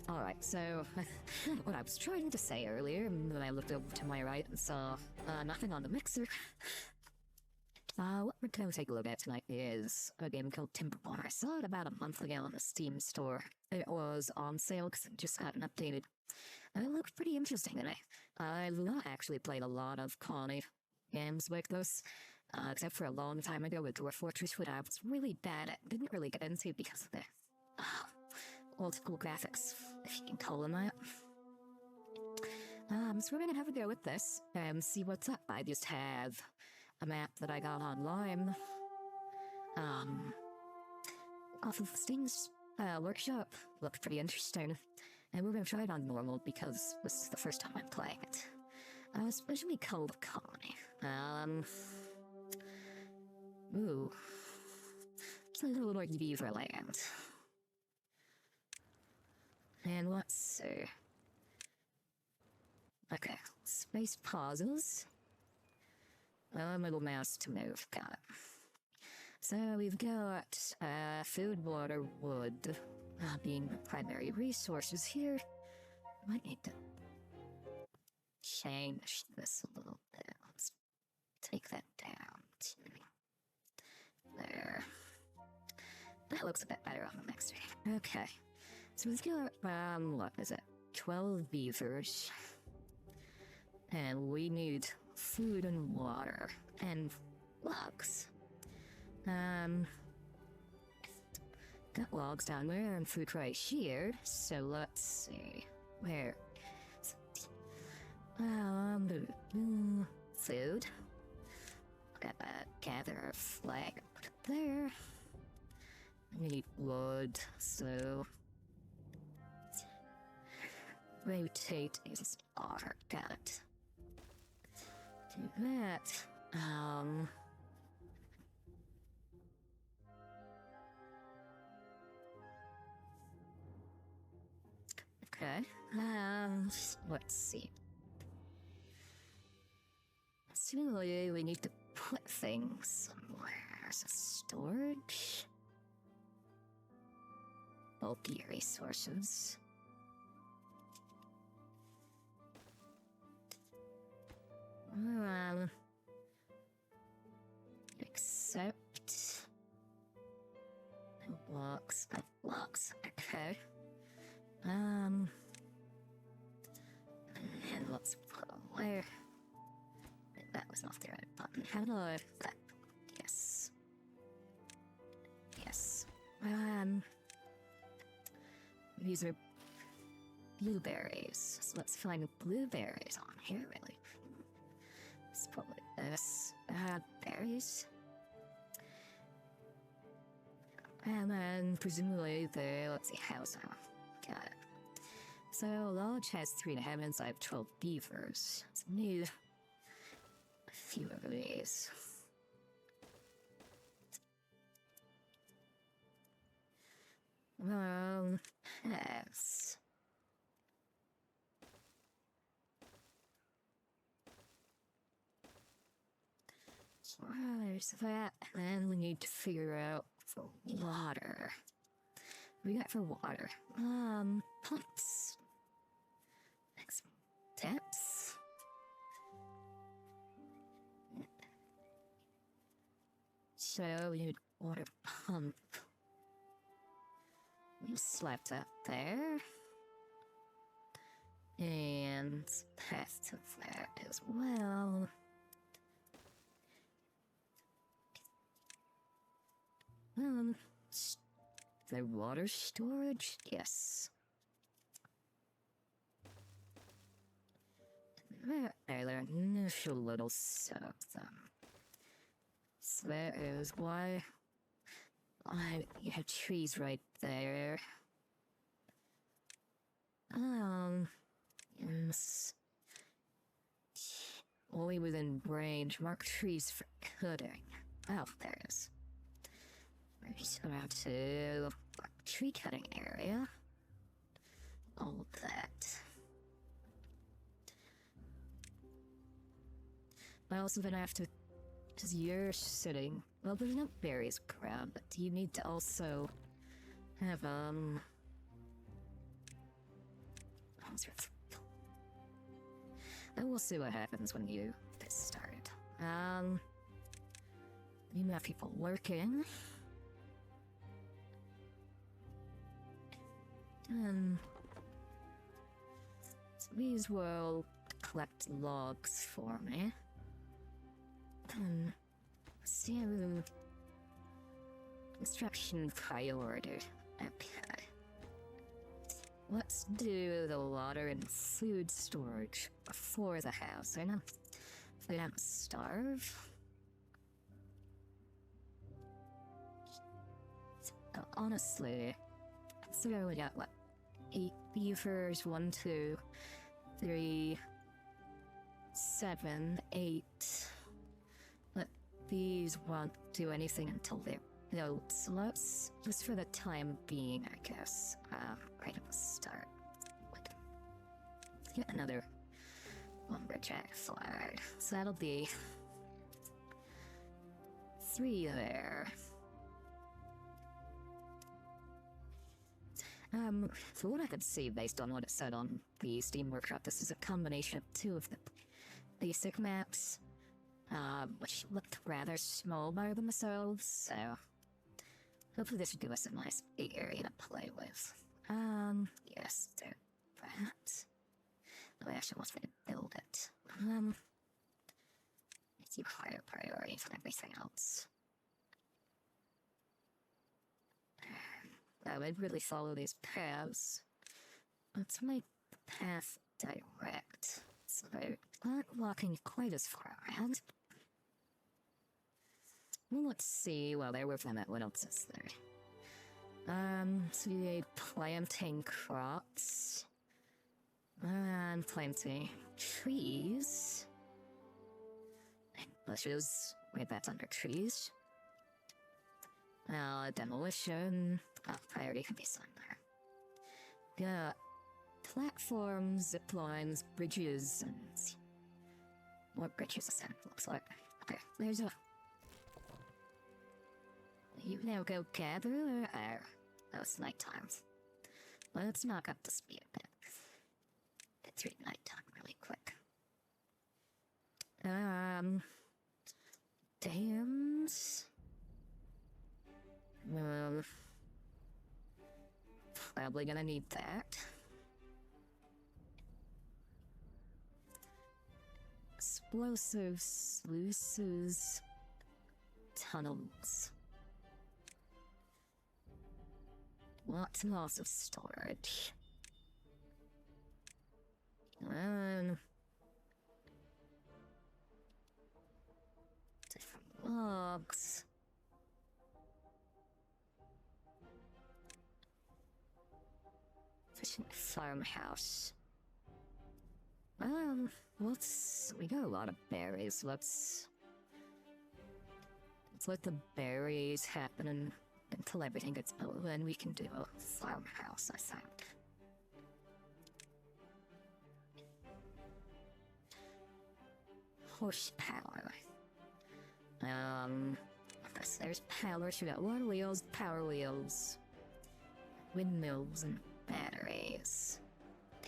Alright, so what I was trying to say earlier, and then I looked over to my right and saw nothing on the mixer. What we're going to take a look at tonight is a game called Timberborn. I saw it about a month ago in the Steam store. It was on sale because it just got updated. And it looked pretty interesting today. I've not actually played a lot of colony games like this, except for a long time ago with Dwarf Fortress, which I was really bad at. Didn't really get into because of the old school graphics, if you can call them that. So we're gonna have a go with this and see what's up. I just have a map that I got online, off of Steam's workshop. Looked pretty interesting, and we're gonna try it on normal because this is the first time I'm playing it. It's originally called Colony. It's a little like Beaverland. And let's see. Okay, space pauses. Middle mouse to move, got it. So we've got food, water, wood being the primary resources here. Might need to change this a little bit. Let's take that down to there. That looks a bit better on the mixer. Okay, so we've got, what is it? 12 beavers. And we need food and water and logs. Got logs down there and food right here. So let's see. Where? Food. Got that gather a flag, put it there. I need wood, so rotate is R, got it. Do that. Okay. Let's see. Similarly, we need to put things somewhere. So storage. Bulky resources. Except blocks, okay. And let's put where that was not the right button. How do I that? Yes. These are blueberries. So let's find blueberries on here, really. Let's put like this. Berries. And then presumably let's see, how's that? Got it. So Lodge has 3 inhabitants. I have 12 beavers. So I need a few of these. Yes. So there's that, and then we need to figure out for water. What we got for water? Pumps. Next, taps. So we need water pump. We slap that there. And path to that as well. The water storage? Yes. There are initial little setup them. So that is why you have trees right there. Yes. Only within range. Mark trees for cutting. Oh, there it is. Just go down to tree cutting area. All of that. I also gonna have to, because you're sitting, well, there's no berries around, but you need to also have, sounds rough. And we'll see what happens when you get started. You have people working. So these will collect logs for me. So, construction priority. Okay. Let's do the water and food storage before the house. I know they don't starve. Honestly, so we got what? 8 beavers, 1, 2, 3, 7, 8. But these won't do anything until they're built, so let's, just for the time being, I guess, right at the start. Let's get another lumberjack flag. So that'll be 3 there. So what I could see based on what it said on the Steam Workshop, this is a combination of 2 of the basic maps, which looked rather small by themselves, so hopefully this should give us a nice big area to play with. Yes, do that. No, I actually want to build it. It's your higher priority than everything else. I would really follow these paths. Let's make the path direct, so they're not walking quite as far around. Well, let's see. Well, there we're from it. What else is there? So we need planting crops. And planting trees. And bushes. Wait, that's under trees. Demolition. Priority can be signed there. Yeah. Platforms, zip lines, bridges, and what bridges ascent looks like. Okay, there's a. You now go gather. That was nighttime. Let's knock up the speed a bit. It's really nighttime really quick. Dams. Probably gonna need that. Explosive sluices. Tunnels. Lots and lots of storage. Different logs. Efficient farmhouse. We got a lot of berries. Let's let the berries happen until everything gets built, then we can do a farmhouse, I think. Horsepower. There's power. We got water wheels, power wheels, windmills, and batteries.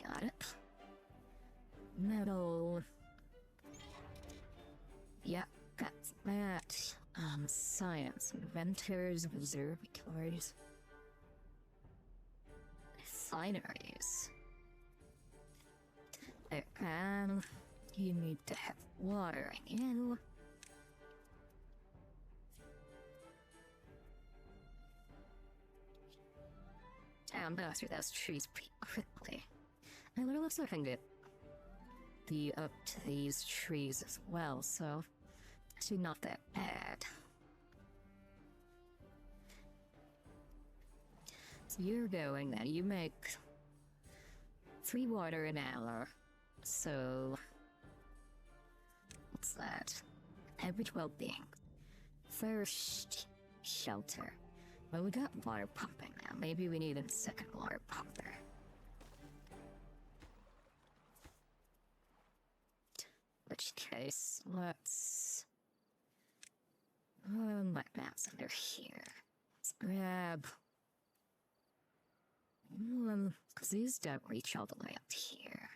Got it. Metal. Yep, got that. Science, inventors, observatories, refineries. You need to have water in. I'm gonna go through those trees pretty quickly. And it looks like I can get up to these trees as well, so actually not that bad. So you're going then, you make 3 water an hour, so what's that? Average well-being. First, shelter. Well, we got water pumping now. Maybe we need a second water pumper. Which case, let's... my map's under here. Let's grab... Because these don't reach all the way up here.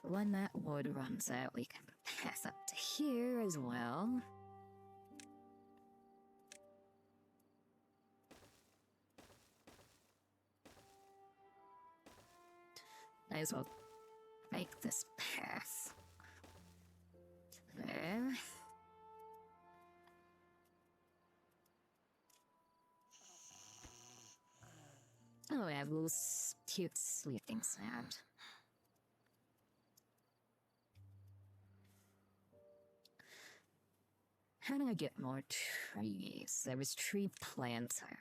When that wood runs out, we can pass up to here as well. Might as well make this path. There. Oh, I have a little cute sleeping sound. How do I get more trees? There was tree planter.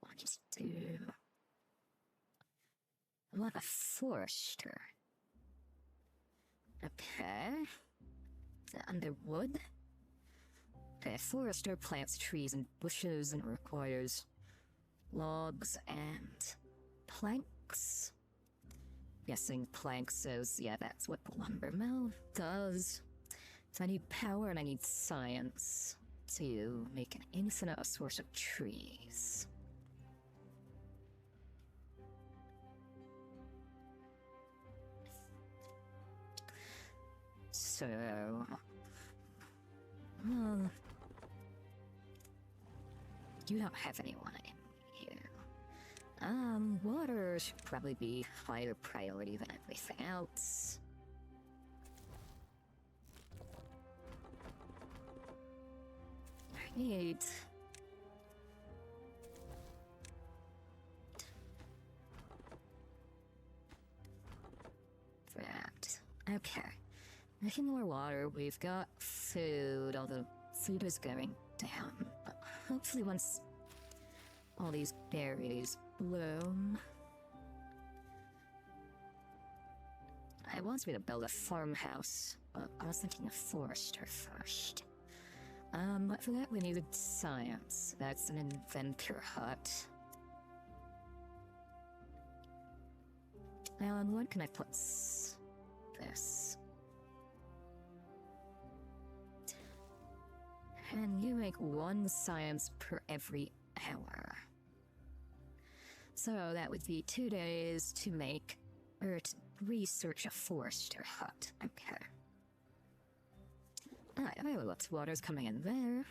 What just do? I want a forester. Okay. Underwood. Okay, a forester plants trees and bushes and requires logs and planks. Guessing planks is, yeah, that's what the lumber mill does. So I need power and I need science to make an infinite source of trees. So, well, you don't have anyone in here. Water should probably be higher priority than everything else. Right. That. Okay. Making more water, we've got food, although food is going down. But hopefully once all these berries bloom. I wants me to build a farmhouse, but I was thinking a forester first. But for that we needed science. That's an inventor hut. Now, on what can I put this? And you make 1 science per every hour. So that would be 2 days to make, or to research a forester hut. Okay. Alright, I know lots of water's coming in there.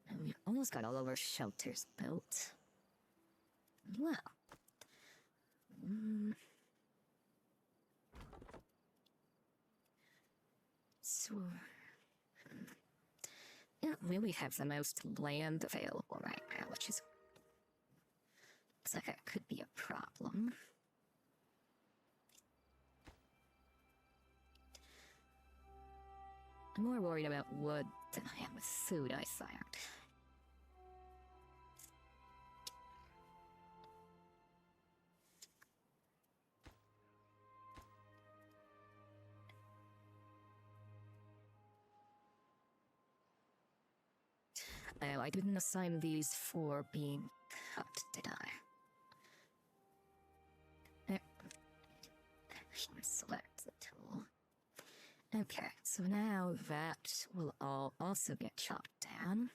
And we almost got all of our shelters built. Well. So, we don't really have the most land available right now, which is looks like it could be a problem. I'm more worried about wood than I am with food, I found. Oh, I didn't assign these for being cut, did I? Select the tool. Okay, so now that will all also get chopped down.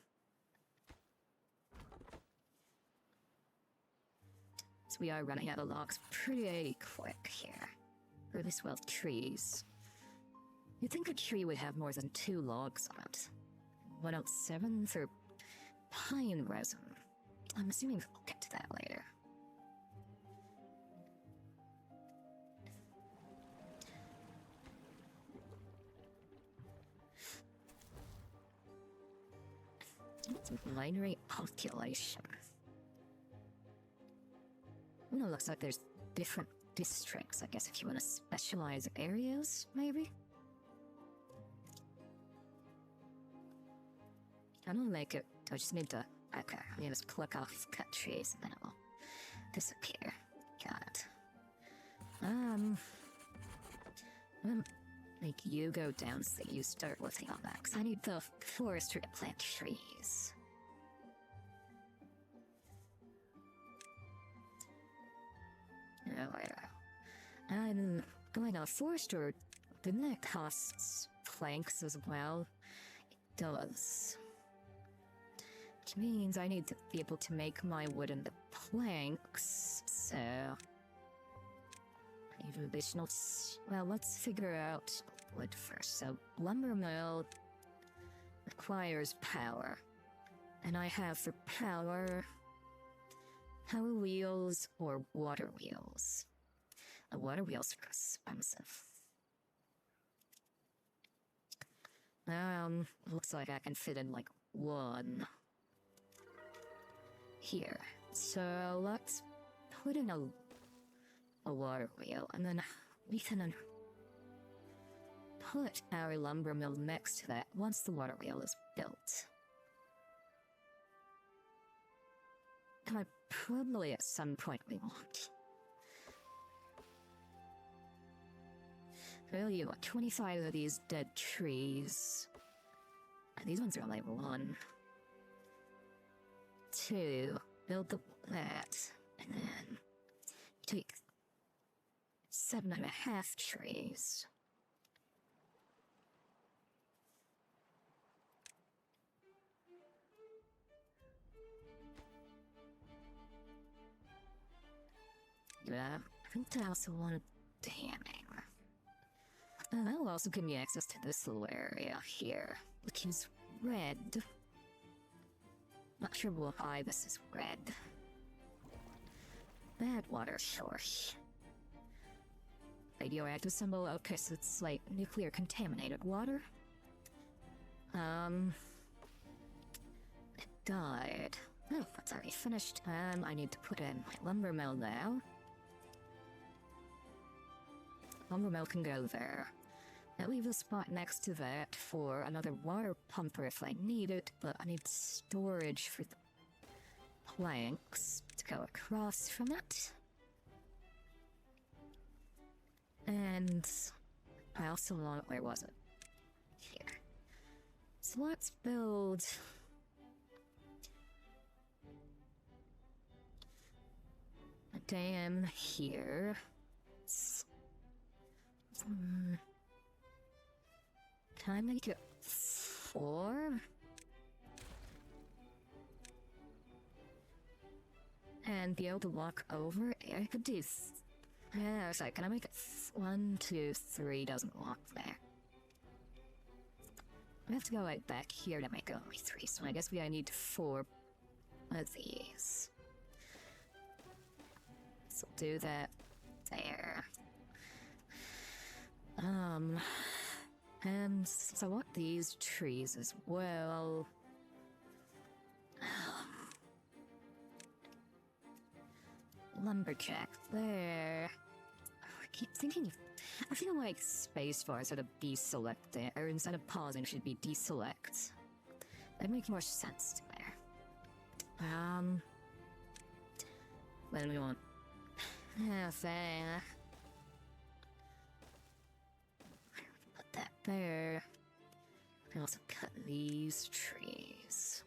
So we are running out of logs pretty quick here. Or this, well, trees. You'd think a tree would have more than 2 logs on it. 107 for pine resin. I'm assuming we'll get to that later. Binary population. Well, it looks like there's different districts, I guess, if you want to specialize areas, maybe? I don't make it. I just need to. Okay, I need to click off cut trees and then it will disappear. Got it. I'm gonna make you go down so you start working on that, because I need the forester to plant trees. I'm going on a forester didn't it cost planks as well? It does. Which means I need to be able to make my wood into planks, so... I need additional... Well, let's figure out wood first. So, lumber mill requires power. And I have for power wheels or water wheels. The water wheels are expensive. Looks like I can fit in like one here. So let's put in a water wheel, and then we can put our lumber mill next to that once the water wheel is built. And probably at some point we want. Well, you got 25 of these dead trees. And these ones are only 1. 2. Build that. And then take 7.5 trees. Yeah, I think I also wanted damming. That will also give me access to this little area here, which is red. Not sure why this is red. Bad water source. Radioactive symbol, okay, so it's like nuclear contaminated water. It died. Oh, that's already finished. I need to put in my lumber mill now. Lumber mill can go there. I'll leave a spot next to that for another water pumper if I need it, but I need storage for the planks to go across from it. And I also want, where was it? Here. So let's build a dam here. Can I make it 4? And be able to walk over? I could do... Yeah, sorry, can I make it 1, 2, 3 doesn't walk there. I have to go right back here to make it only 3, so I guess I need 4 of these. So do that there. And so I want these trees as well. Lumberjack there. I keep thinking, I feel like spacebar instead of deselect there, or instead of pausing should be deselect. That makes more sense to me. Then we want there. Put that there. I also cut these trees.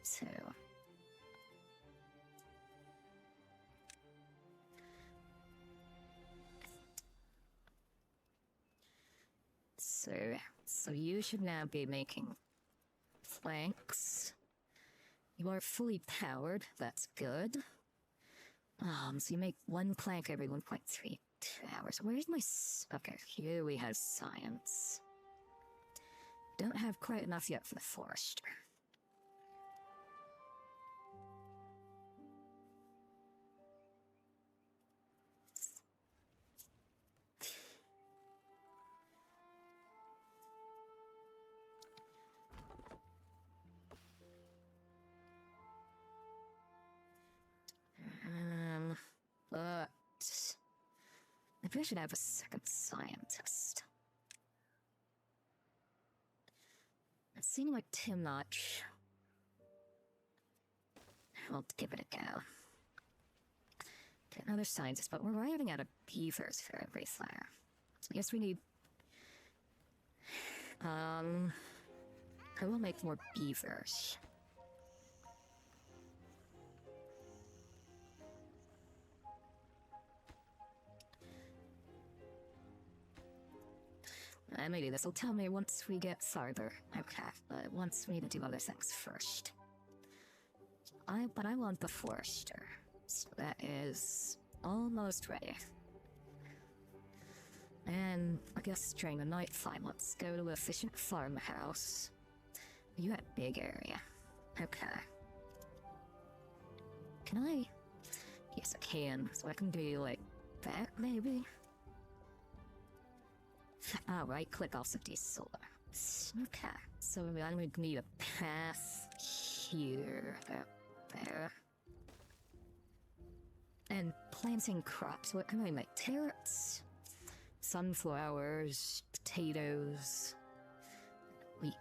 So So you should now be making planks. You are fully powered, that's good. So you make 1 plank every 1.32 hours. Where's my okay, here we have science. Don't have quite enough yet for the forester. But maybe I should have a second scientist. It seemed like too much. I'll give it a go. Get another scientist, but we're running out of beavers for every flare. So I guess we need... I will make more beavers. Maybe this will tell me once we get farther. Okay, but it wants me to do other things first. But I want the forester. So that is almost ready. And I guess during the night time, let's go to efficient farmhouse. You had a big area. Okay. Can I? Yes, I can. So I can do like that, maybe? Alright, click also do solar. Okay, so I would need a path here, there. And planting crops. What can I make? Carrots, sunflowers, potatoes, wheat.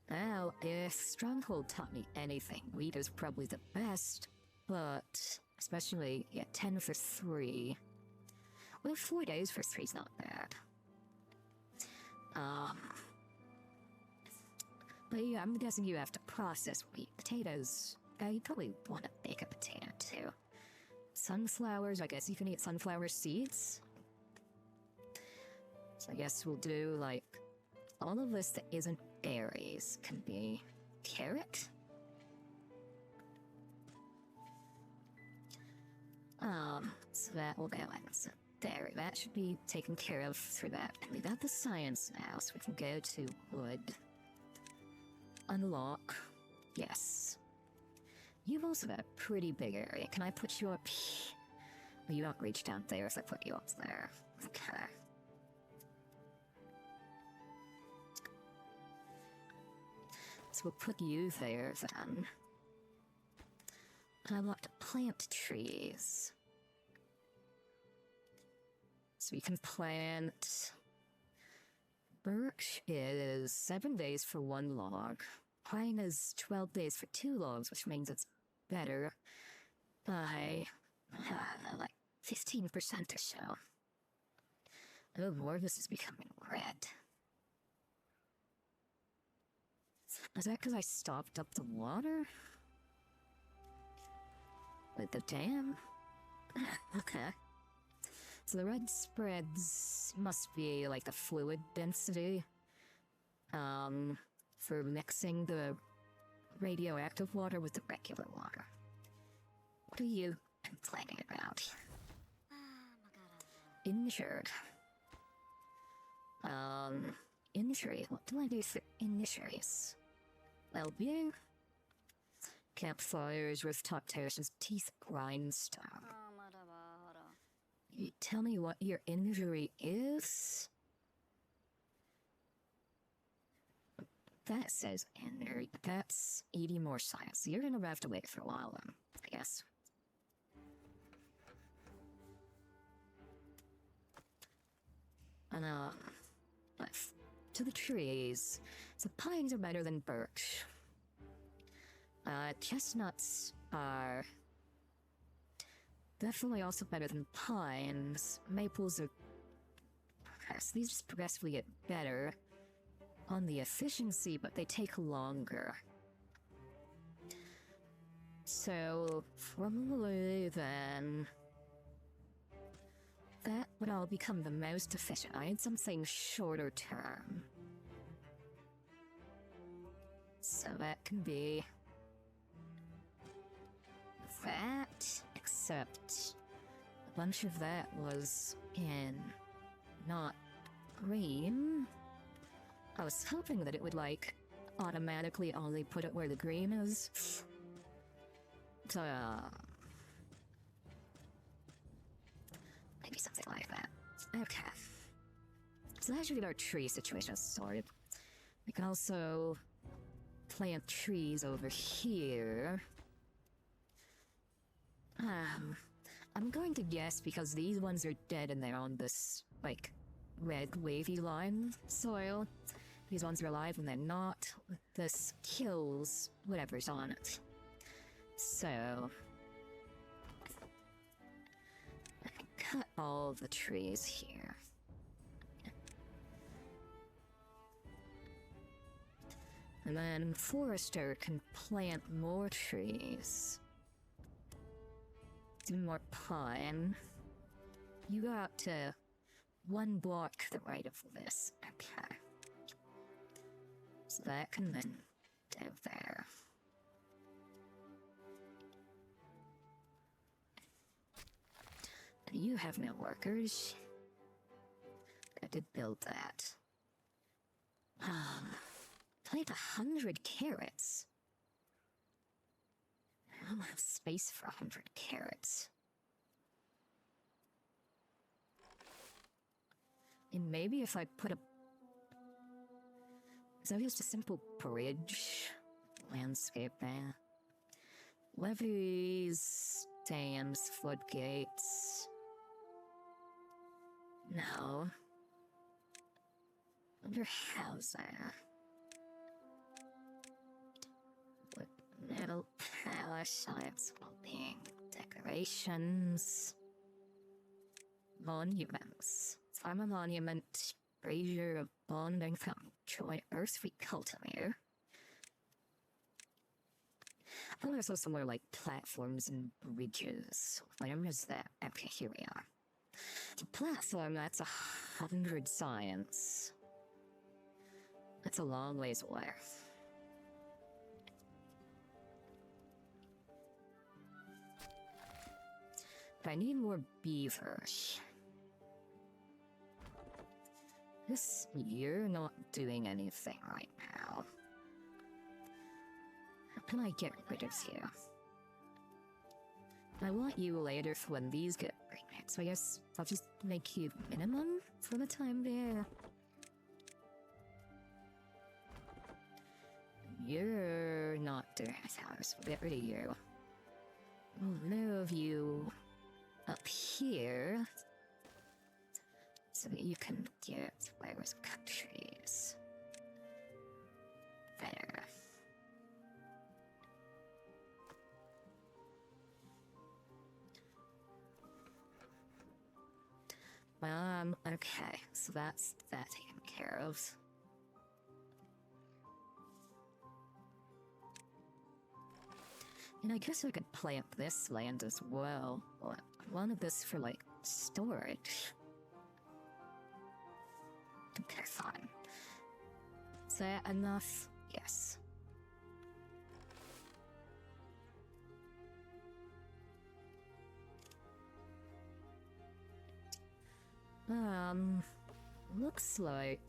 Now, if Stronghold taught me anything, wheat is probably the best, but especially, 10 for 3. Well, 4 days for 3's not bad. But yeah, I'm guessing you have to process wheat. Potatoes, you probably want to bake a potato too. Sunflowers, I guess you can eat sunflower seeds. So I guess we'll do like, all of this that isn't berries can be carrot. So that will go in. So there, that should be taken care of through that. And we got the science now, so we can go to wood. Unlock. Yes. You've also got a pretty big area. Can I put you up here? Well, you don't reach down there if I put you up there. Okay. So we'll put you there then. And I want to plant trees. So we can plant... Birch is 7 days for 1 log. Pine is 12 days for 2 logs, which means it's better by, like 15% or so. Oh, more of this is becoming red. Is that because I stopped up the water? With the dam? Okay. So the red spreads must be like the fluid density. For mixing the radioactive water with the regular water. What are you complaining about? Injured. Injury. What do I do for injuries? Well-being? Campfires, rooftop terraces, teeth grindstone. You tell me what your injury is? That says injury. That's 80 more science. You're gonna have to wait for a while then, I guess. And to the trees. So pines are better than birch. Chestnuts are definitely also better than pines. Maples are... Yes, these just progressively get better on the efficiency, but they take longer. So, probably then... that would all become the most efficient. I need something shorter term. So that can be... that, except a bunch of that was in not green. I was hoping that it would like automatically only put it where the green is. So, maybe something like that. Okay. So that should get our tree situation sorted. We can also plant trees over here. I'm going to guess because these ones are dead and they're on this, like, red wavy line soil. These ones are alive and they're not. This kills whatever's on it. So... I can cut all the trees here. And then Forester can plant more trees. Do more pine. You got to one block to the right of this. Okay. So that can then go there. And you have no workers. I did build that. Plant 100 carrots. I don't have space for 100 carrots. And maybe if I put a... So just a simple bridge. Landscape there. Levees, dams, floodgates. No. Under housing. Wood metal power, science, well-being, decorations. Monuments. Farm a monument, brazier of bonding from joy, earth cultivator. I thought I saw somewhere like platforms and bridges. Where is that? Okay, here we are. The platform, that's 100 science. That's a long ways away. But I need more beavers. You're not doing anything right now. How can I get rid of you? I want you later for when these get pregnant, so I guess I'll just make you minimum for the time being. You're not doing anything, so we'll get rid of you. We'll move you up here so that you can get where's countries. There. Okay, so that's that taken care of. And I guess I could plant this land as well. But I wanted this for, like, storage. Okay, fine. Is that enough? Yes. Looks like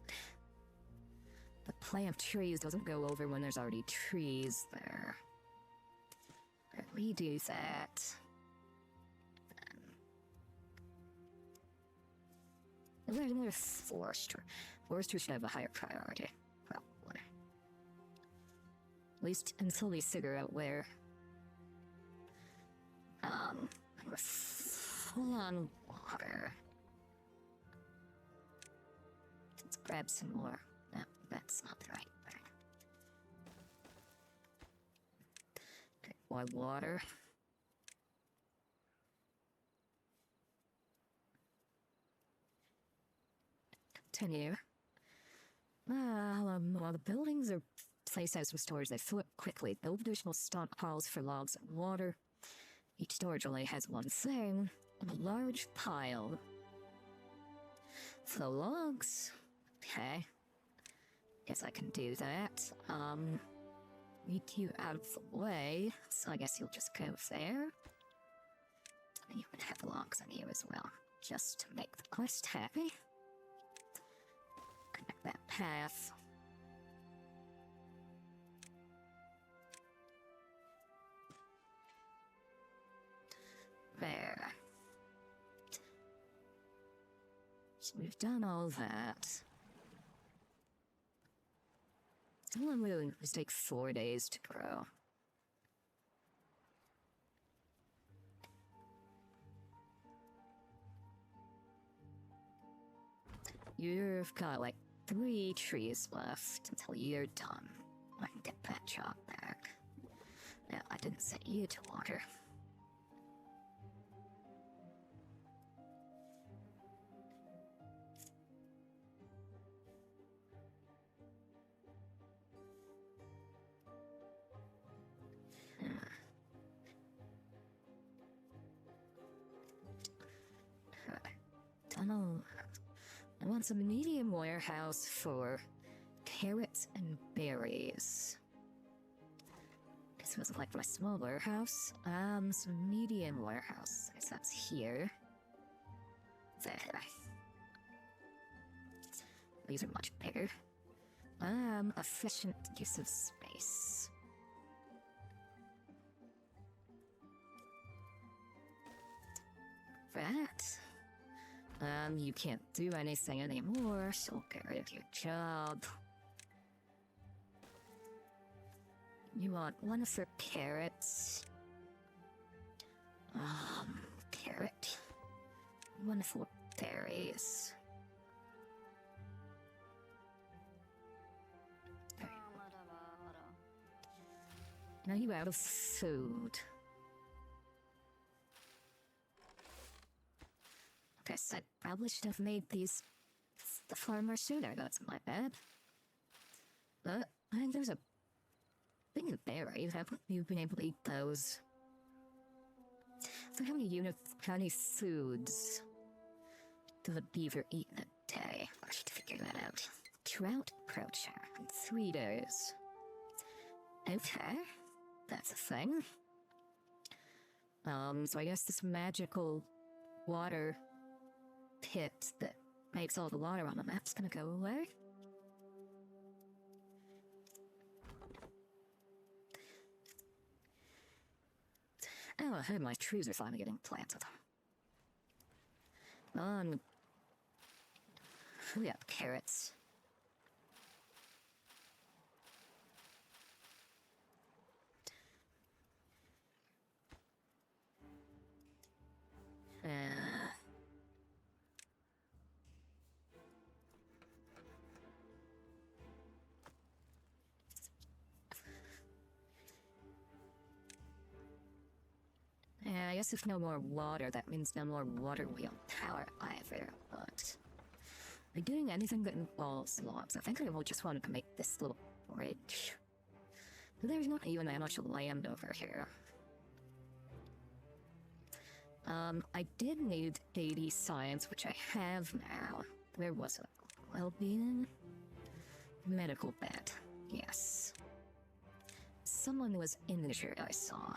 the plant trees doesn't go over when there's already trees there. But we do that. There's another forester. Foresters should have a higher priority, probably. At least until we figure out where. We're full on water. Let's grab some more. No, that's not the right thing. Okay, more water. Continue. While the buildings are placed as storage, they fill up quickly. Build additional stockpiles for logs and water. Each storage only has one thing. A large pile. For the logs. Okay. Guess I can do that. Need you out of the way, so I guess you'll just go there. And you would have logs on you as well, just to make the quest happy. Connect that path. There. So we've done all that. How long will it take 4 days to grow? You've got like 3 trees left until you're done. I can get that job back. No, I didn't set you to water. Tunnel. I want some medium warehouse for carrots and berries. This wasn't like my small warehouse. Some medium warehouse. I guess that's here. There. These are much bigger. Efficient use of space. That. You can't do anything anymore, so get rid of your job. You want one for carrots. Carrot. One for berries. Now you're out of food. Guess I probably should have made these the farmer sooner. That's my bad. But I think there's a thing of berries. Haven't you been able to eat those? So how many foods does a beaver eat in a day? I should figure that out. Trout approaching in 3 days. Okay, that's a thing. So I guess this magical water pit that makes all the water on the map's gonna go away. Oh, I heard my trees are finally getting planted. We got carrots. I guess if no more water, that means no more water wheel power either, but... Are you doing anything that involves logs? I think I will just want to make this little bridge. There's not even that much land over here. I did need 80 science, which I have now. Where was it? Well-being? Medical bed. Yes. Someone was injured, I saw.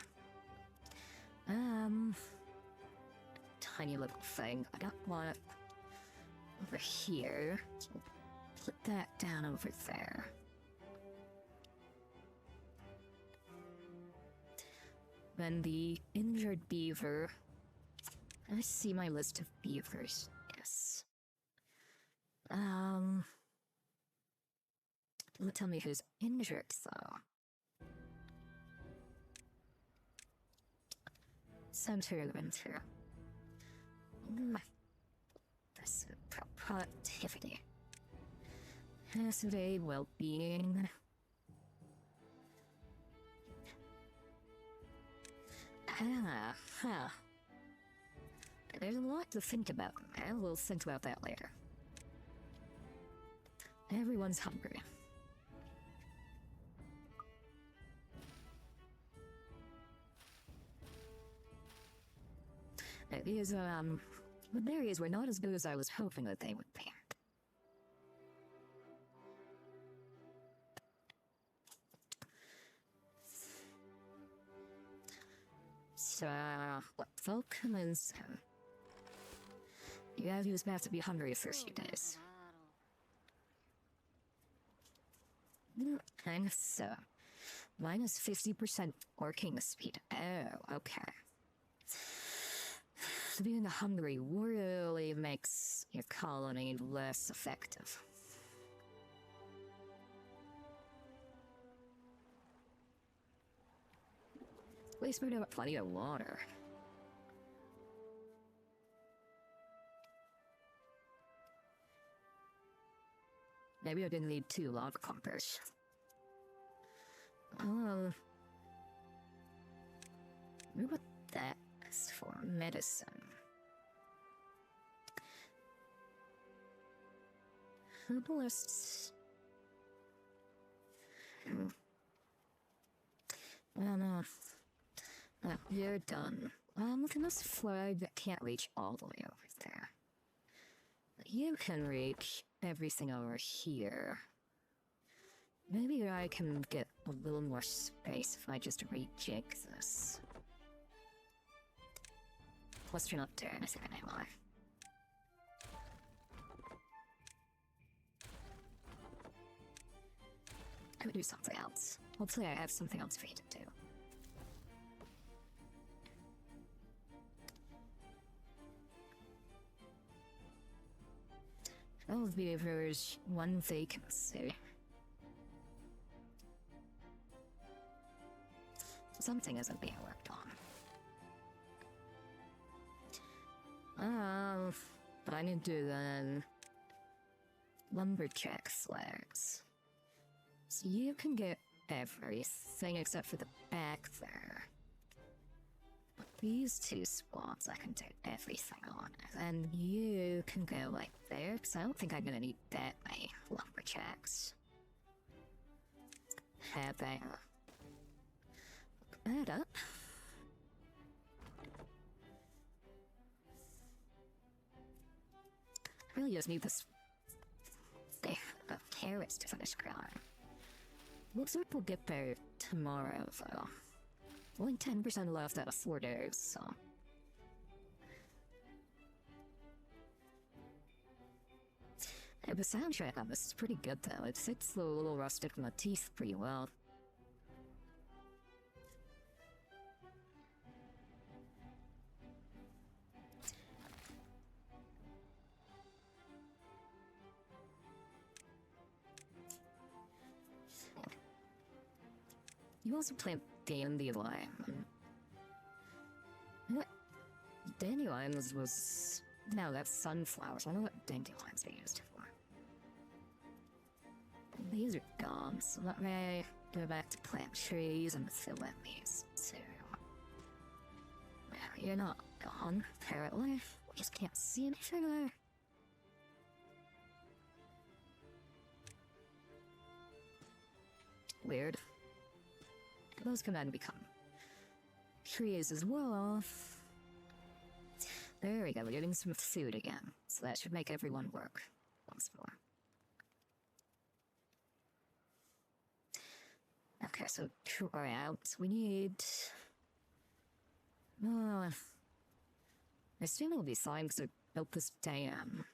Tiny little thing. I got one over here. So put that down over there. Then the injured beaver. I see my list of beavers. Yes. Don't tell me who's injured, though. Center winter. That's productivity. Yesterday, well-being. There's a lot to think about. We'll think about that later. Everyone's hungry. These, the berries were not as good as I was hoping that they would be. So, what Vulcan is... yeah, he was about to be hungry for a few days. And so, minus 50% working speed. Oh, okay. Being hungry really makes your colony less effective. At least we have plenty of water. Maybe I didn't need 2 lava clumpers. Maybe what that is for medicine. Herbalists. Well, no. You're done. Look at this flag that can't reach all the way over there. You can reach everything over here. Maybe I can get a little more space if I just rejig this. Plus, you're not doing anything anymore. I would do something else. Hopefully, I have something else for you to do. Oh, beavers, one vacancy. Something isn't being worked on. But I need to do then lumberjack flags. So you can get everything except for the back there. But these two spots I can do everything on. And you can go like there, because I don't think I'm gonna need that many lumberjacks. Have there. Look that up. Really just need this carrots to finish growing. Looks like we'll get there tomorrow, though. Only 10% left out of 4 days, so. Yeah, the soundtrack on this is pretty good, though. It fits the little rustic motif pretty well. You also plant dandelion. What? Dandelions was... No, that's sunflowers. I don't know what dandelions are used for. These are gone, so let me go back to plant trees and fill in these too. Well, you're not gone, apparently. We just can't see anything there. Weird. Those can then become trees as well. There we go, we're getting some food again. So that should make everyone work once more. Okay, so try out. We need... I assume it'll be fine because I built this dam.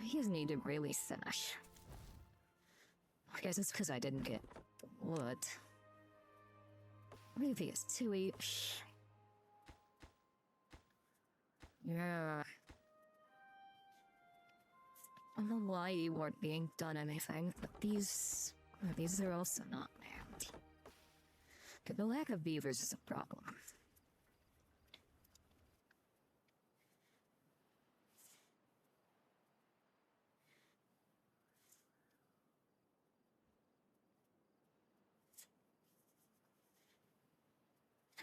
He doesn't need to really finish. I guess it's because I didn't get the wood. Maybe it's 2 each. Yeah. I don't know why you weren't being done anything, but these are also not manned. The lack of beavers is a problem.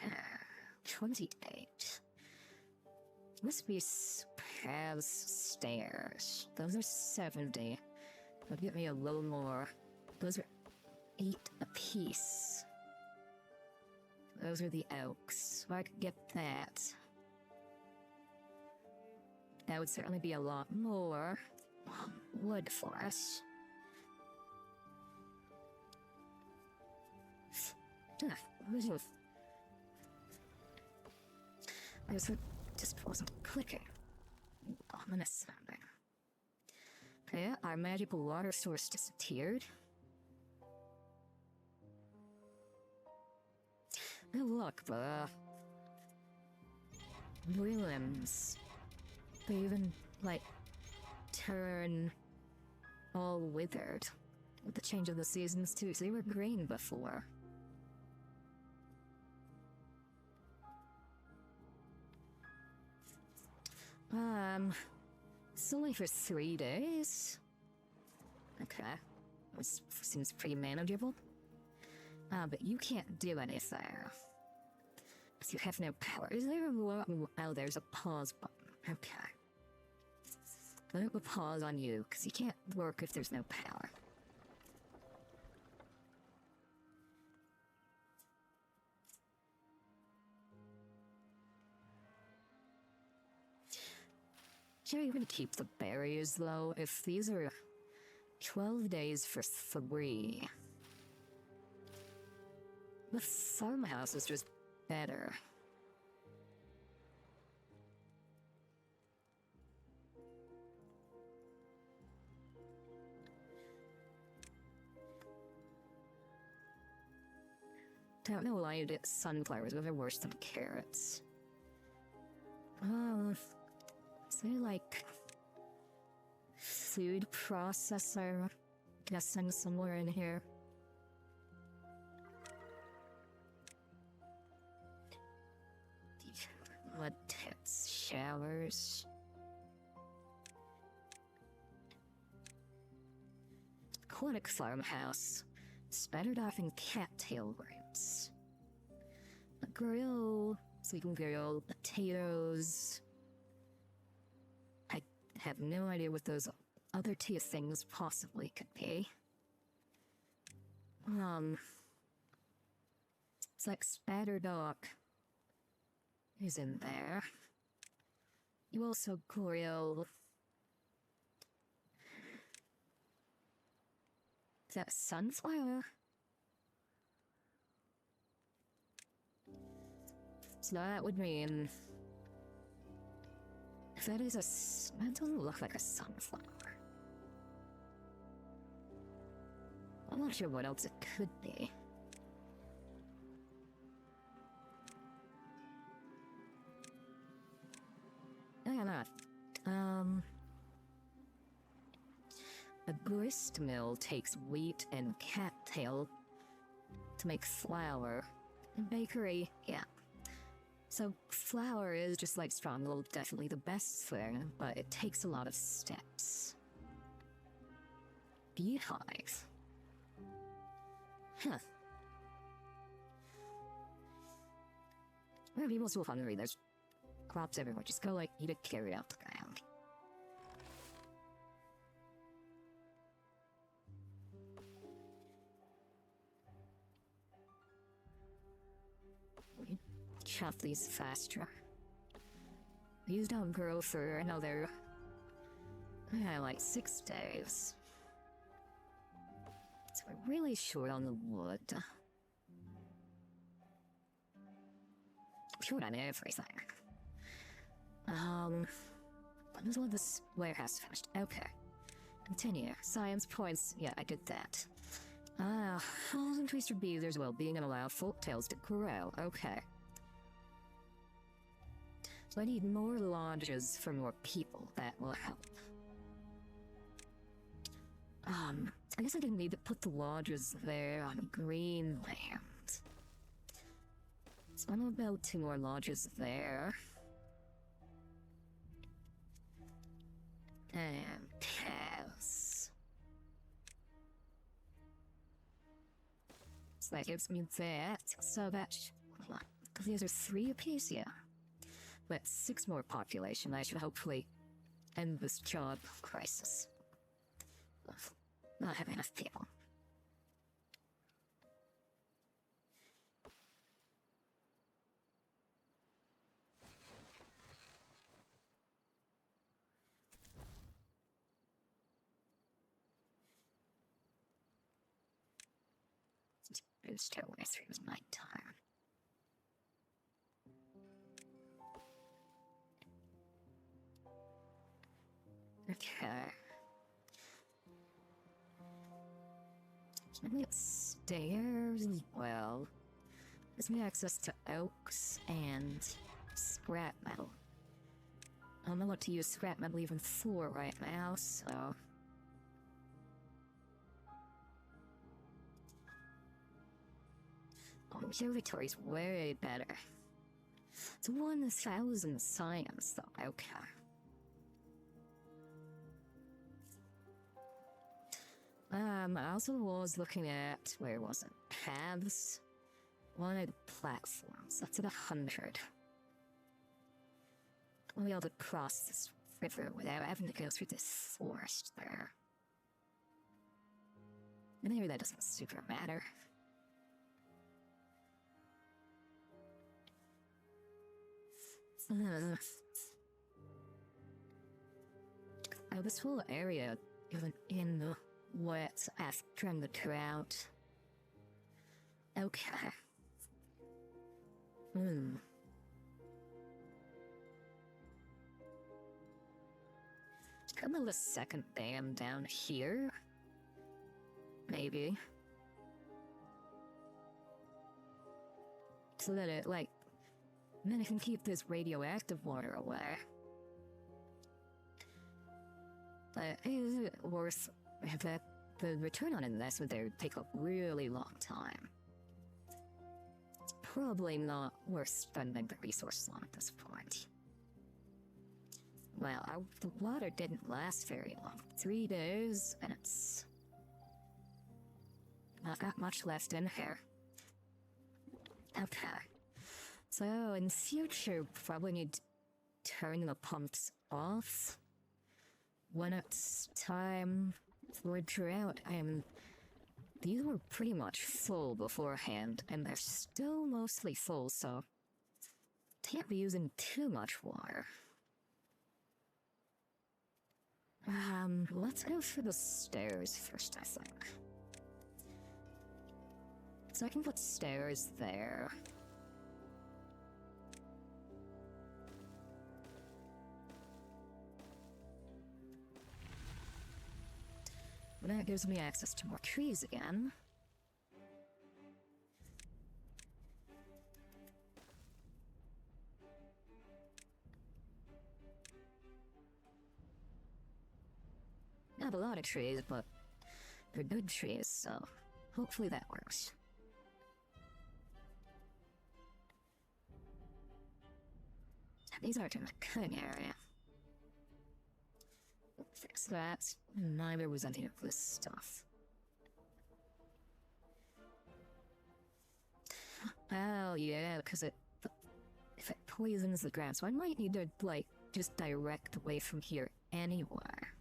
Uh, 28. Must be paths, stairs. Those are 70. That'll get me a little more. Those are 8 apiece. Those are the oaks. If I could get that. That would certainly be a lot more wood for us. Just wasn't clicking. Ominous sounding. Okay, our magical water source disappeared. Oh look, the limbs. They even, like, turn all withered with the change of the seasons too, so they were green before. It's only for 3 days. Okay. This seems pretty manageable. But you can't do anything. Because you have no power. Is there a... Oh, there's a pause button. Okay. Let me put pause on you, because you can't work if there's no power. Should I even keep the berries, though? If these are 12 days for 3. The farmhouse is just better. Don't know why you did sunflowers, but they're worse than carrots. Oh, is there like food processor? Guessing somewhere in here. Mud tips, showers. Clinic farmhouse. Spattered off in cattail roots. A grill, so we can grill potatoes. I have no idea what those other 2 things possibly could be. It's like spattered dog is in there. You also grill. Is that a sunflower? So that would mean... If that is that doesn't look like a sunflower. I'm not sure what else it could be. Yeah, not. A grist mill takes wheat and cattail to make flour. A bakery, yeah. So flour is just like strong wool, definitely the best thing, but it takes a lot of steps. Beehive. Huh. Where are people so hungry? There's crops everywhere. Just go, like, eat a carrot out the ground. Chop these faster. These don't grow for another... like 6 days. So we're really short on the wood. Short on everything. When was all this warehouse finished? Okay. Continue. Science points. Yeah, I did that. Increase your beavers' well-being and allow folktales to grow. Okay. So I need more lodges for more people. That will help. I guess I didn't need to put the lodges there on green land. So I'm gonna build 2 more lodges there. And cows. So that gives me that. So that because these are 3 apiece, yeah. But 6 more population. I should hopefully end this job crisis. Of not having enough people. It's still way through nighttime. Okay. Maybe it's stairs as well. Gives me access to oaks and scrap metal. I don't know what to use scrap metal even for right now, so... Observatory's way better. It's 1,000 science, though. Okay. I also was looking at, where was it? Paths? Wanted platforms. That's at 100. I'll be able to cross this river without having to go through this forest there. And maybe that doesn't super matter. Now this whole area isn't in the wet after the drought. Okay. Come on the second dam down here? Maybe. So that it, like, then it can keep this radioactive water away. But is it worth that the return on investment there would take a really long time? It's probably not worth spending the resources on at this point. Well, the water didn't last very long. 3 days, and it's not got much left in here. Okay. So in future, probably need to turn the pumps off when it's time for drought. These were pretty much full beforehand, and they're still mostly full, so can't be using too much water. Let's go for the stairs first, I think. So I can put stairs there. That gives me access to more trees again. Not a lot of trees, but they're good trees, so hopefully that works. These aren't in the cutting area. Fix that. Neither was any of this stuff. Oh yeah, because if it poisons the ground, so I might need to, like, just direct away from here anywhere.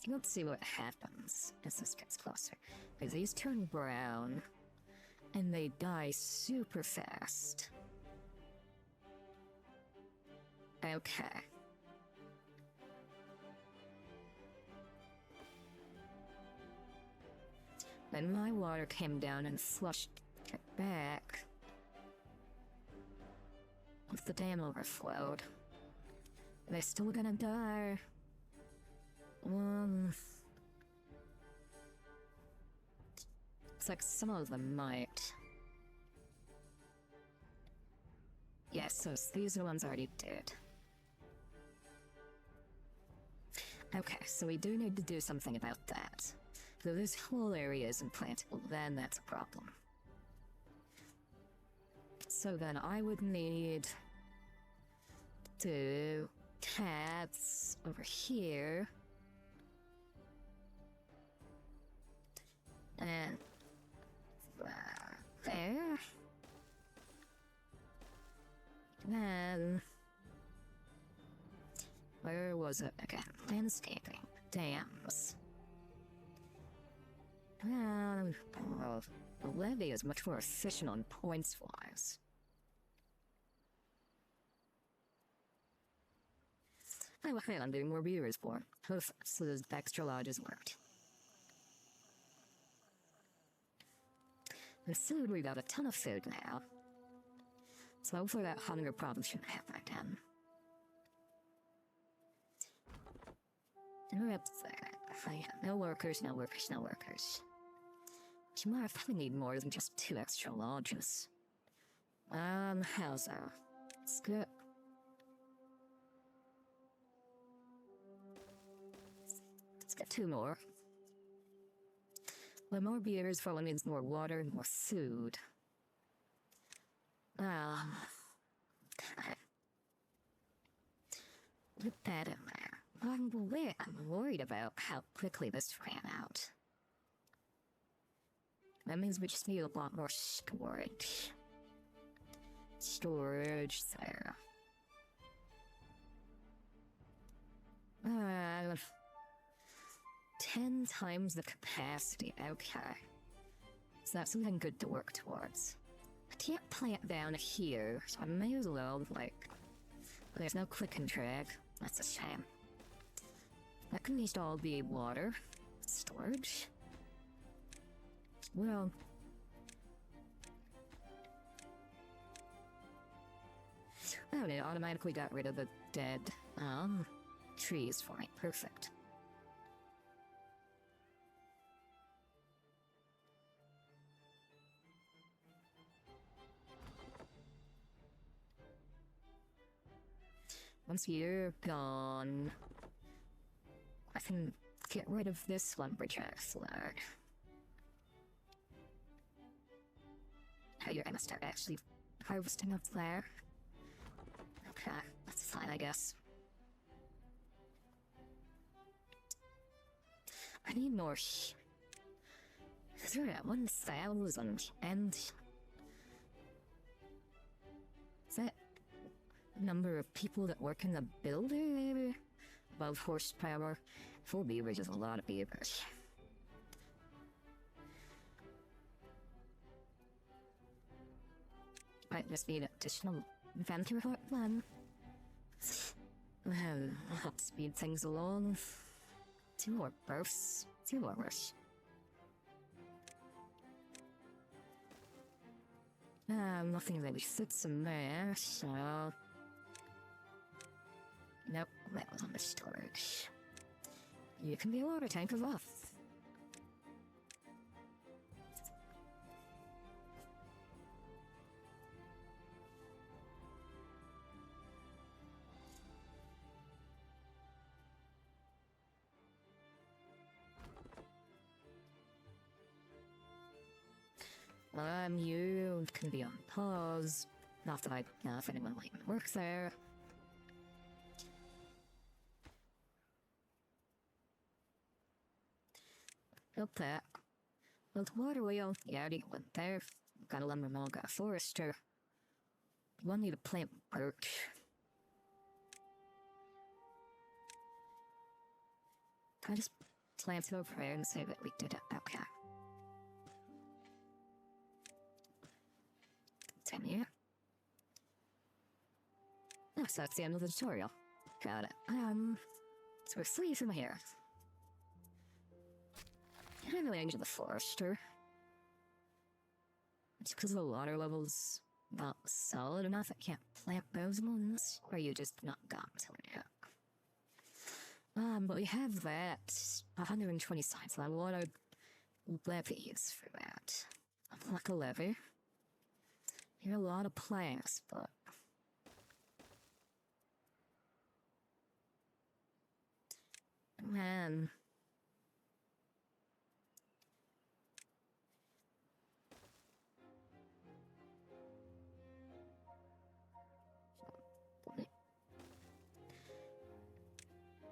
Let's see what happens as this gets closer. Because these turn brown, and they die super fast. Okay. Then my water came down and flushed it back. Once the dam overflowed. Are they still gonna die? It's like some of them might. Yes, so these are the ones already dead. Okay, so we do need to do something about that. So this whole area isn't plantable, then that's a problem. So then I would need to cats over here. And there. Then where was it again? Landscaping, dams. Well, the levy is much more efficient on points-wise. I will plan on doing more beavers for. So those extra lodges worked. And food, we got a ton of food now. So hopefully that hunger problem shouldn't happen again. And we're up there. No workers, no workers, no workers. Tomorrow I probably need more than just 2 extra lodges. How's that? It's good. Let's get 2 more. The more beers probably means more water and more food. Put that in there. I'm worried about how quickly this ran out. That means we just need a lot more storage. Storage there. 10 times the capacity, okay. So that's something good to work towards. can't plant down here, so I may as well, like... There's no click and drag. That's a shame. That can at least all be water. Storage. Well... Oh, it automatically got rid of the dead, trees for me. Perfect. Once you're gone, I can get rid of this lumberjack flag. Oh, you're gonna start actually harvesting up there. Okay, that's fine, I guess. I need more. They're at 1,000 and... Is that number of people that work in the building, maybe? Above horsepower. 4 beavers is a lot of beavers. I just need additional inventory plan. Well, I'll have to speed things along. 2 more bursts. 2 more bursts. Nothing really fits in there, so... Nope, that was on the storage. You can be a water tank as well. You can be on pause. Not that I know if anyone will even work there. Up there. Well, the water wheel, you already went there. Got a lumber mill, got a forester. We'll need to plant birch. I just plant it over here and say that we did it. Okay. Continue. Oh, so that's the end of the tutorial. Got it. So we're free from here. I don't really into the forester. It's because the water level's not solid enough. I can't plant those ones. Or you just not got to it yet. But we have that 120 sides. I want to levies for that. Like a levy. You're a lot of planks, but man.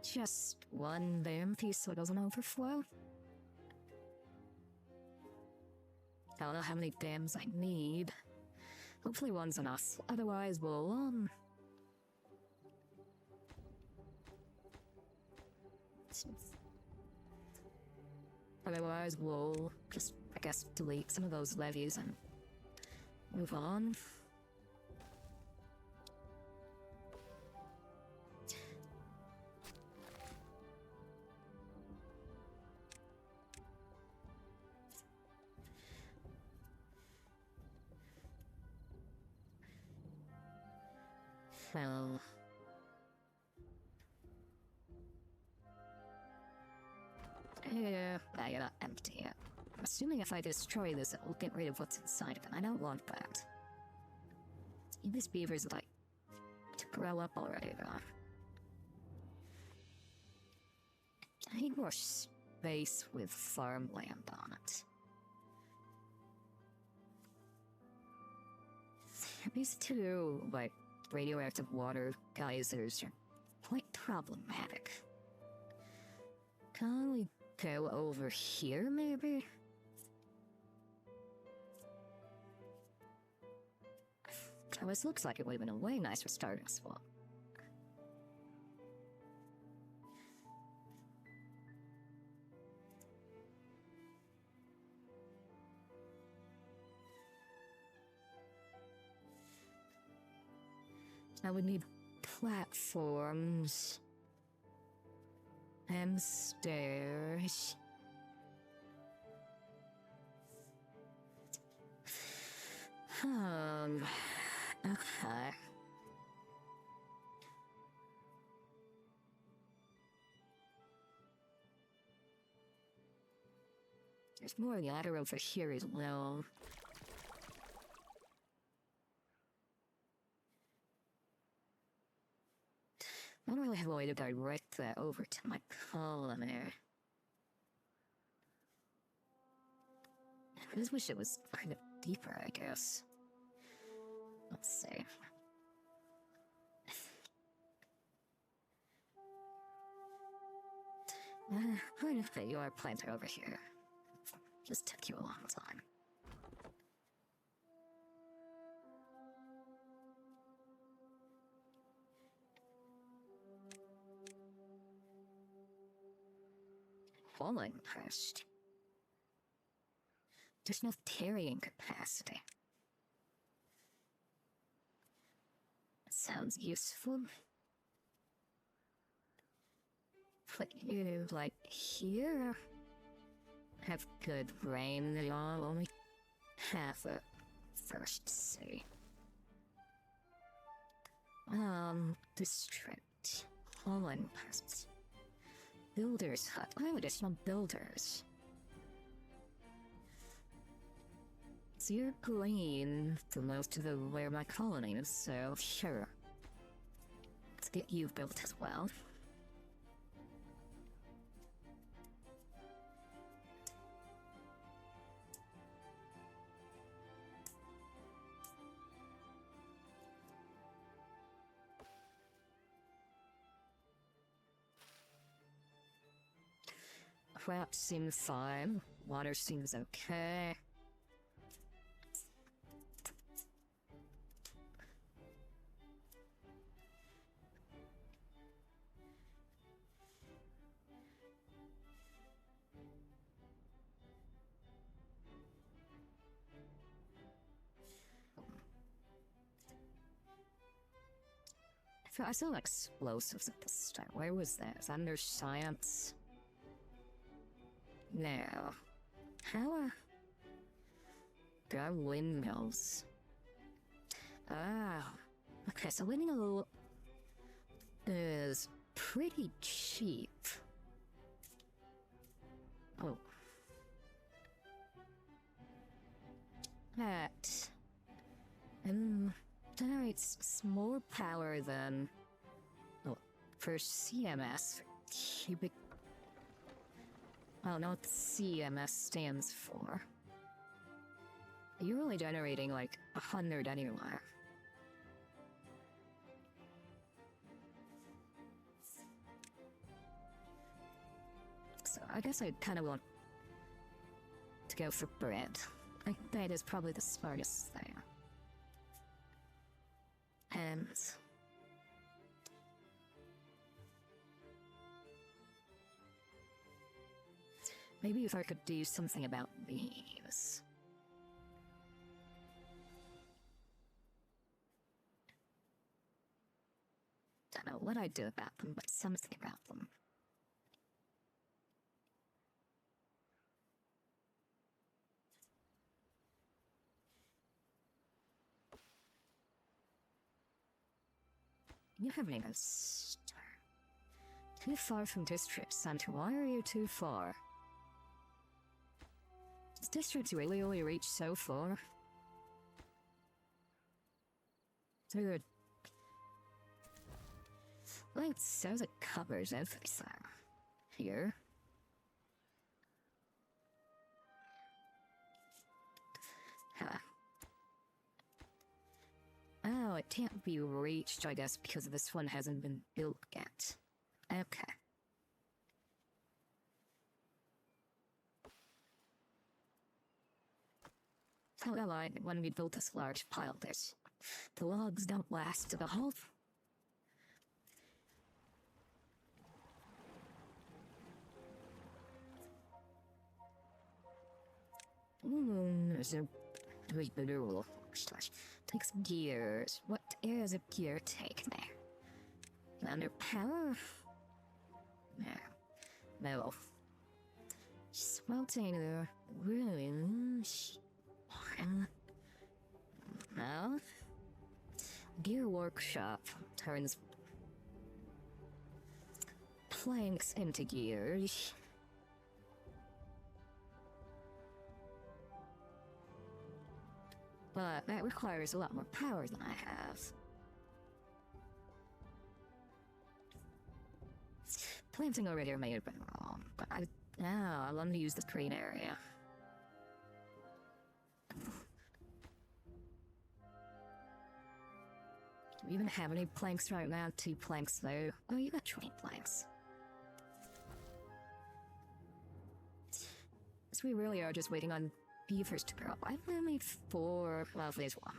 Just one damn piece so it doesn't overflow. I don't know how many dams I need. Hopefully one's enough. Otherwise we'll, Otherwise we'll just, I guess, delete some of those levees and move on. Well... Yeah, you're not empty yet. I'm assuming if I destroy this, it will get rid of what's inside of it. I don't want that. These beavers like to grow up already, though. I need more space with farmland on it. These two, like, radioactive water geysers are quite problematic. Can we go over here, maybe? Oh, this looks like it would have been a way nicer starting spot. I would need platforms and stairs. Okay. There's more ladder over here as well. I don't really have a way to direct that over to my columnar. I just wish it was kind of deeper, I guess. Let's see. I'm going to fit your planter over here. Just took you a long time. Falling first. There's no carrying capacity. Sounds useful. Put you, like, here? Have good brain, y'all. Only half a first city. District. Fallen pests. Builder's hut. Why would it's not builders? So you're green for most of the where my colony is, so sure. Let's get you built as well. Crap seems fine. Water seems okay. I saw explosives at the start. Where was that? Is that under science? No. How there are windmills. Ah. Okay, so windmill is pretty cheap. Oh. That generates more power than for CMS, cubic. I don't know what the CMS stands for. You're only generating like 100 anywhere. So I guess I kind of want to go for bread. I think bread is probably the smartest thing. And maybe if I could do something about these. Don't know what I'd do about them, but something about them. You haven't even started. Too far from district center. Why are you too far? Does district really only reach so far? Dude. Well, it says it covers everything. Here. Huh. Oh, it can't be reached, I guess, because this one hasn't been built yet. Okay. Oh, well, when we built this large pile, the logs don't last to the whole. There's a big rule. Takes gears. What areas of gear take there? Under power? No. Smelting the ruins. No. Gear workshop turns planks into gears. But that requires a lot more power than I have. Planting over here may have been wrong, but I want to use the green area. Do we even have any planks right now? 2 planks though. Oh, you got 20 planks. So we really are just waiting on beavers to grow up. I've only made 4, well, there's 1.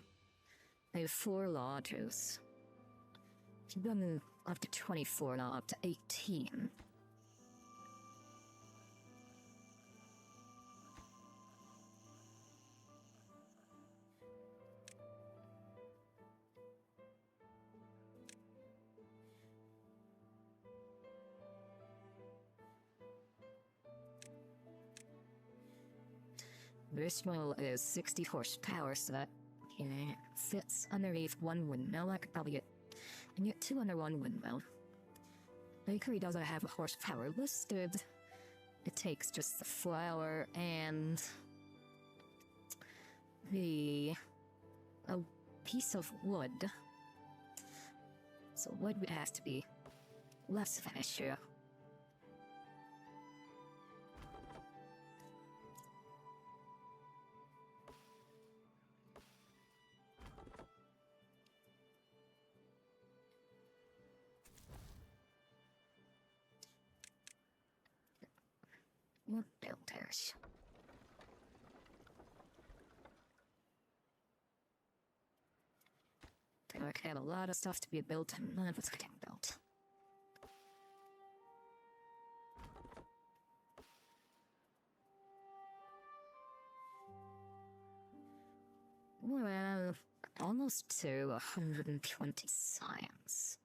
I have 4 lodges. I've done up to 24, now up to 18. This mill is 60 horsepower, so that fits underneath 1 windmill. I could probably get 2 under 1 windmill. Bakery doesn't have a horsepower listed. It takes just the flour and a piece of wood. So wood would have to be less of an issue. What builders? There have a lot of stuff to be built, and none of it's getting built. Well, almost to 120 science.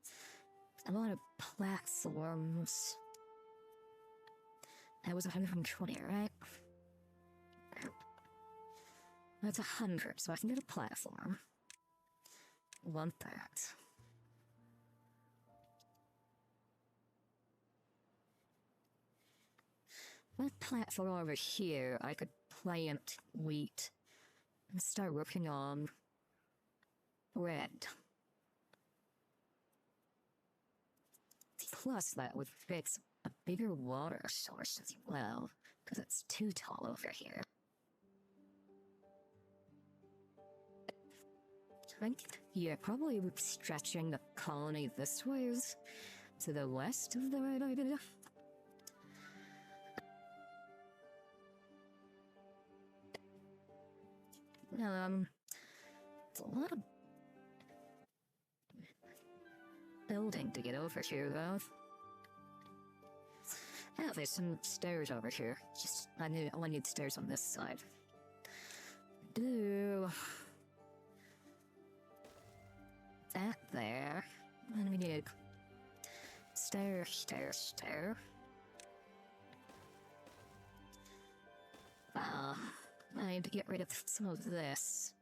A lot of platforms. That was 120, right? That's 100, so I can get a platform. Want that. That platform over here, I could plant wheat and start working on bread. Plus, that would fix a bigger water source as well, because it's too tall over here. I think, yeah, probably stretching the colony this way is to the west of the right idea. It's a lot of building to get over here, though. Oh, there's some stairs over here. I need stairs on this side. Do that there. And we need stair. I need to get rid of some of this.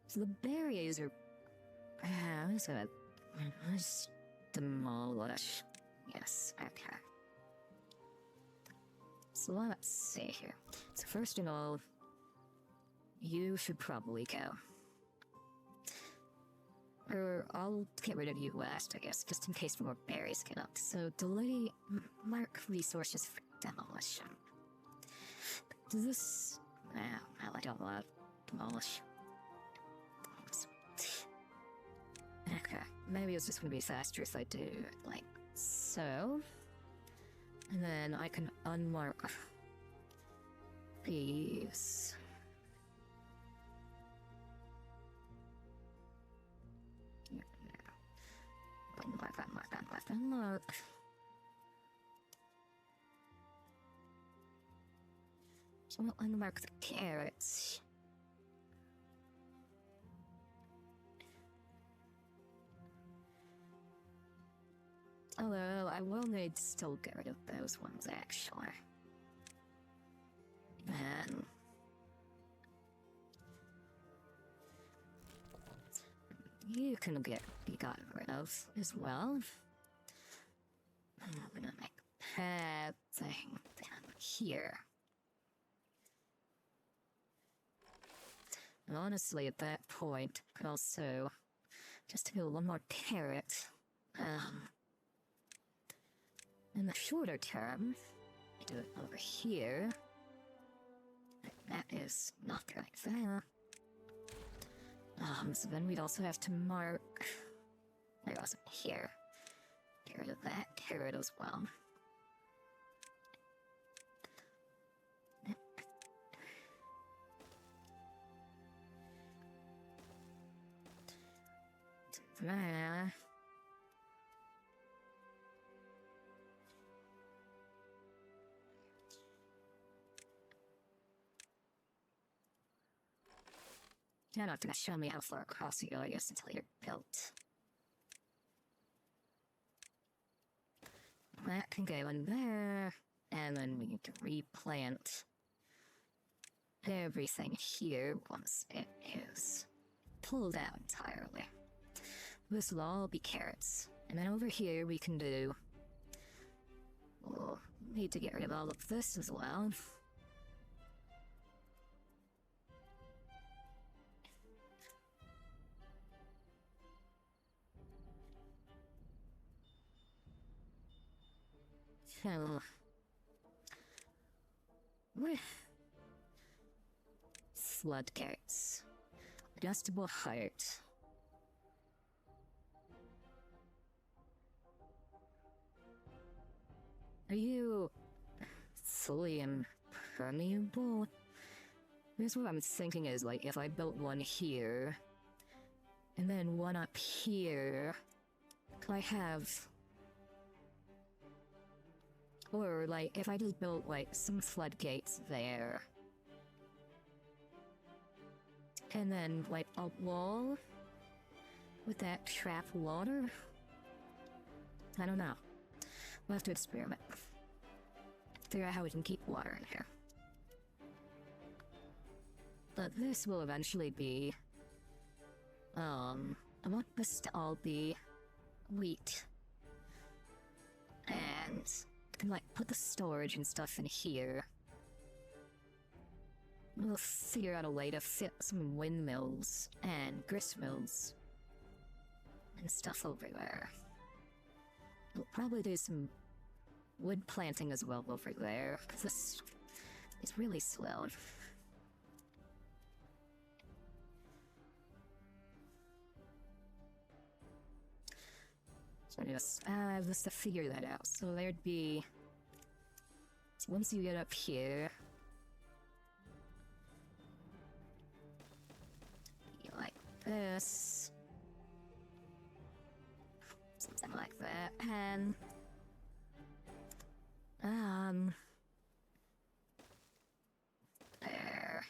So the berries are... let's demolish. Yes, okay. So let's see here. So first of all, you should probably go. Or I'll get rid of you last, I guess, just in case more berries get up. So delay mark resources for demolition. Does this... I don't want to demolish. Okay, maybe it's just going to be faster if I do it like so. And then I can unmark these. Unmark. So I'll unmark the carrots. Although, I will need to still get rid of those ones, actually. And... you can be gotten rid of as well. I'm gonna make that thing down here. And honestly, at that point, I could also just do one more carrot. In the shorter term, I do it over here. That is not like that. So then we'd also have to mark. There wasn't here. Get rid of that carrot as well. There. You're not gonna show me how far across you go, I guess, until you're built. That can go in there, and then we need to replant everything here once it is pulled out entirely. This will all be carrots. And then over here we can do... we'll need to get rid of all of this as well. So... with floodgates, adjustable height. Are you fully impermeable? Here's what I'm thinking is, like, if I built one here, and then one up here, could I have... or, like, if I just built, like, some floodgates there, and then, like, a wall with that trap water? I don't know. We'll have to experiment. Figure out how we can keep water in here. But this will eventually be... I want this to all be wheat. And I can, like, put the storage and stuff in here. We'll figure out a way to fit some windmills and gristmills and stuff over there. We'll probably do some wood planting as well over there, because this is really slow. So just just to figure that out. So there'd be... once you get up here... be like this... something like that, and... there.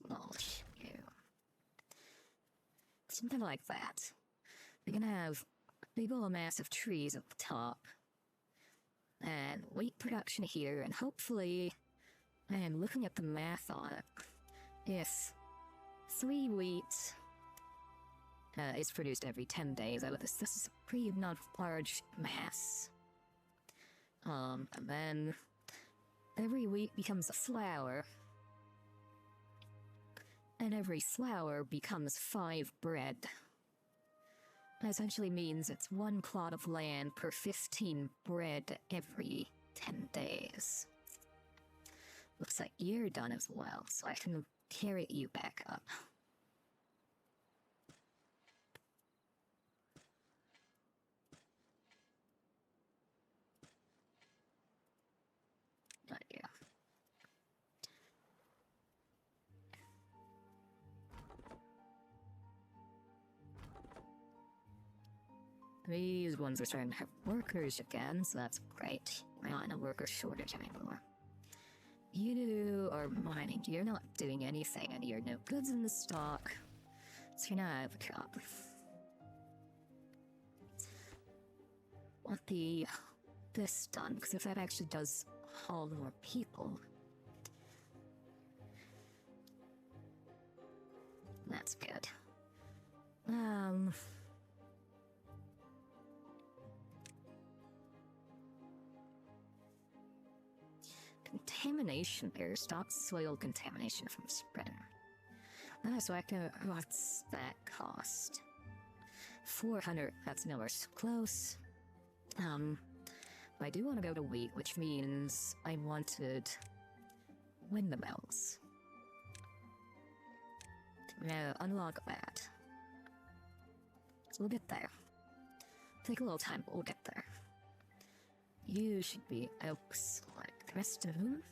Demolish you. Something like that. We're gonna have a big old mass of trees at the top. And wheat production here, and hopefully... I am looking at the math on it. If 3 wheat is produced every 10 days, this is a pretty not large mass. And then every wheat becomes a flour, and every flour becomes 5 bread. That essentially means it's 1 plot of land per 15 bread every 10 days. Looks like you're done as well, so I can carry you back up. But yeah. These ones are starting to have workers again, so that's great. We're not in a worker shortage anymore. You are mining. You're not doing anything, and you're no goods in the stock. So now I have a job. Want this done, because if that actually does haul more people, that's good. Contamination there stops soil contamination from spreading. So what's that cost? 400, that's nowhere so close. I do want to go to wheat, which means I wanted windmills. Now, unlock that. So we'll get there. Take a little time, but we'll get there. You should be oaks like the rest of them.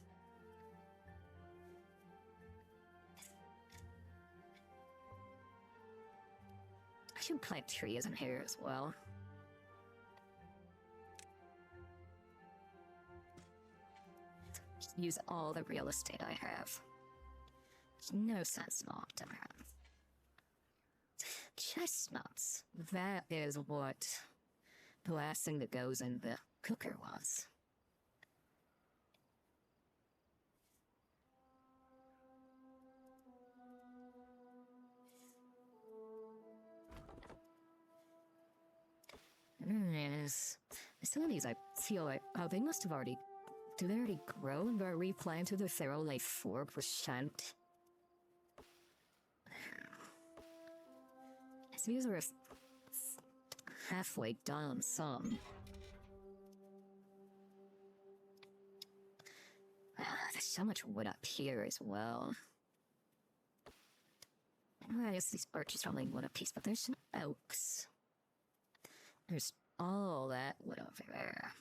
I should plant trees in here as well. Just use all the real estate I have. There's no sense not to have. Chestnuts. That is what the last thing that goes in the cooker was. Some of these I feel like, oh, they must have already, do they already grow and are replanted if they're only 4%? So these are halfway done some. There's so much wood up here as well. I guess these birches are only one a piece, but there's some oaks. There's all that wood over there.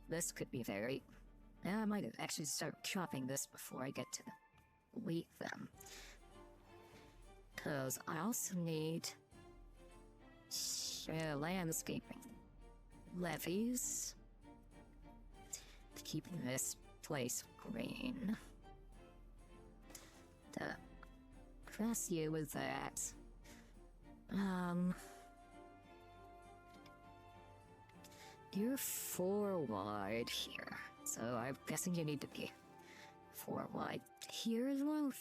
This could be very... Yeah, I might actually start chopping this before I get to the wheat then. Because I also need landscaping levees to keep this place green. To cross you with that. You're 4 wide here, so I'm guessing you need to be 4 wide here as well.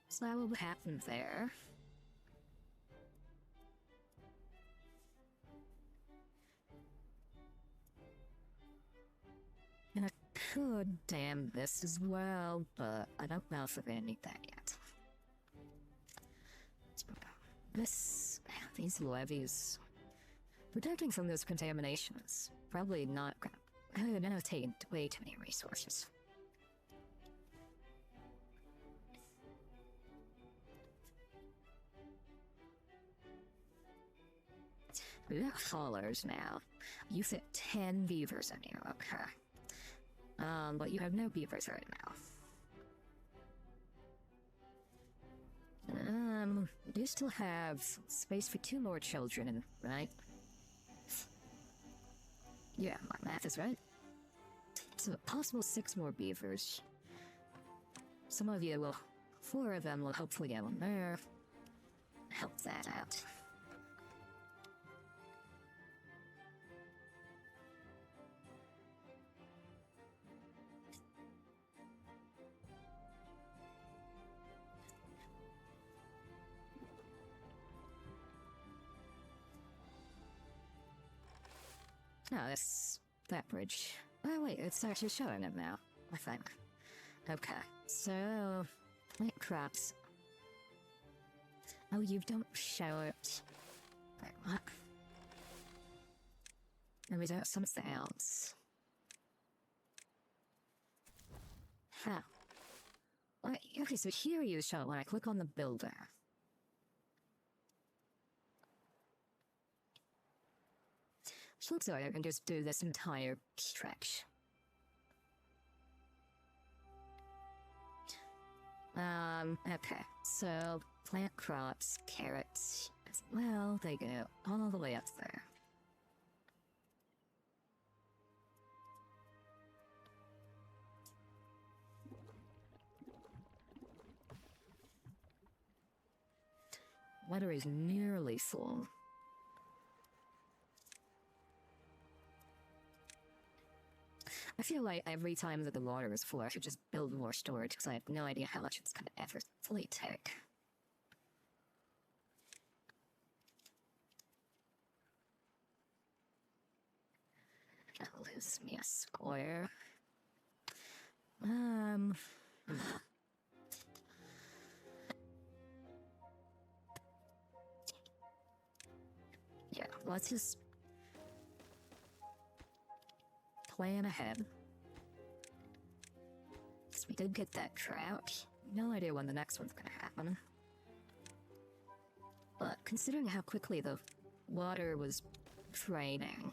So that will happen there. And I could dam this as well, but I don't know if I need that yet. These levees, protecting from this contamination is probably not gonna take way too many resources. We got haulers now. You fit 10 beavers in here, okay. But you have no beavers right now. You still have space for 2 more children, right? Yeah, my math is right. So a possible 6 more beavers. Some of you will, 4 of them will hopefully get one there. Help that out. No, that's that bridge. Oh wait, it's actually showing it now, I think. Okay, so plant crops. Oh, you don't show it. Wait, what? And we got something else. Huh. Wait, okay, so here you show it when I click on the builder. Looks like I can just do this entire stretch. Okay, so plant crops, carrots, Well, they go all the way up there. Water is nearly full. I feel like every time that the water is full, I should just build more storage because I have no idea how much it's going to ever fully take. That lose me a square. Yeah, let's just plan ahead. Because we did get that trout. No idea when the next one's gonna happen. But considering how quickly the water was draining,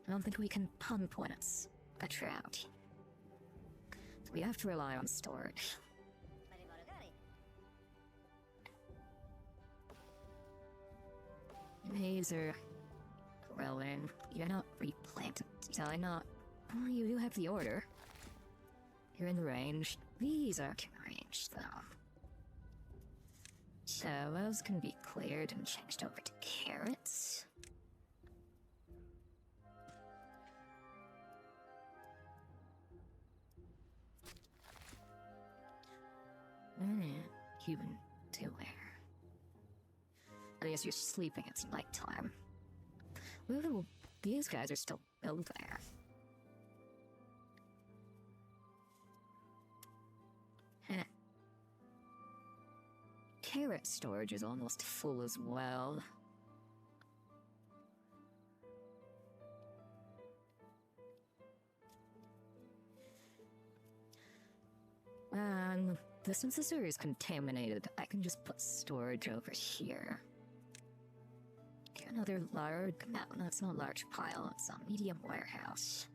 I don't think we can pump when it's a trout. So we have to rely on storage. These are growing. You're not replanted, did I not? Oh, you do have the order. You're in range. These aren't in range, though. So those can be cleared and changed over to carrots. Human doing? I guess you're sleeping, it's nighttime. Well, these guys are still built there. Carrot storage is almost full as well. Since this area is contaminated, I can just put storage over here. Get another large, no, that's not a large pile, it's a medium warehouse.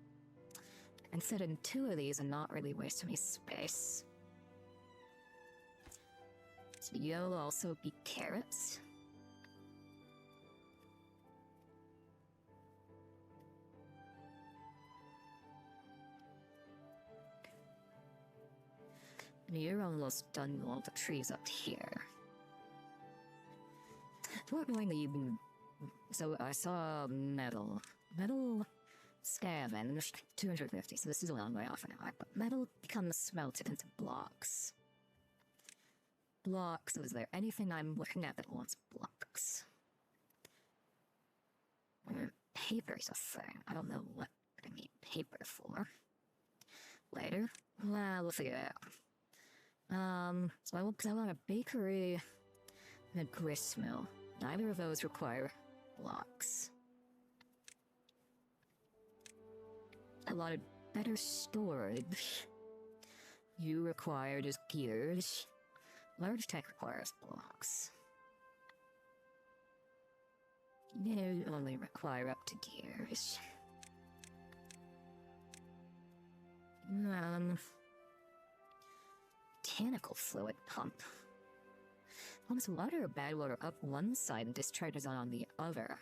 And fit in 2 of these and not really waste any space. So you'll also be carrots. You're almost done with all the trees up here. We're going to even... So I saw metal. Metal scavenge, 250, so this is a long way off now. But metal becomes smelted into blocks. Blocks, so is there anything I'm looking at that wants blocks? Paper's a thing. I don't know what I need paper for. Later? Well, we'll figure it out. So I want a bakery and a grist mill. Neither of those require blocks. A lot of better storage. You require just gears. Large tech requires blocks. You only require up to gears. Mechanical fluid pump. Pumps water or bad water up one side and discharges on the other.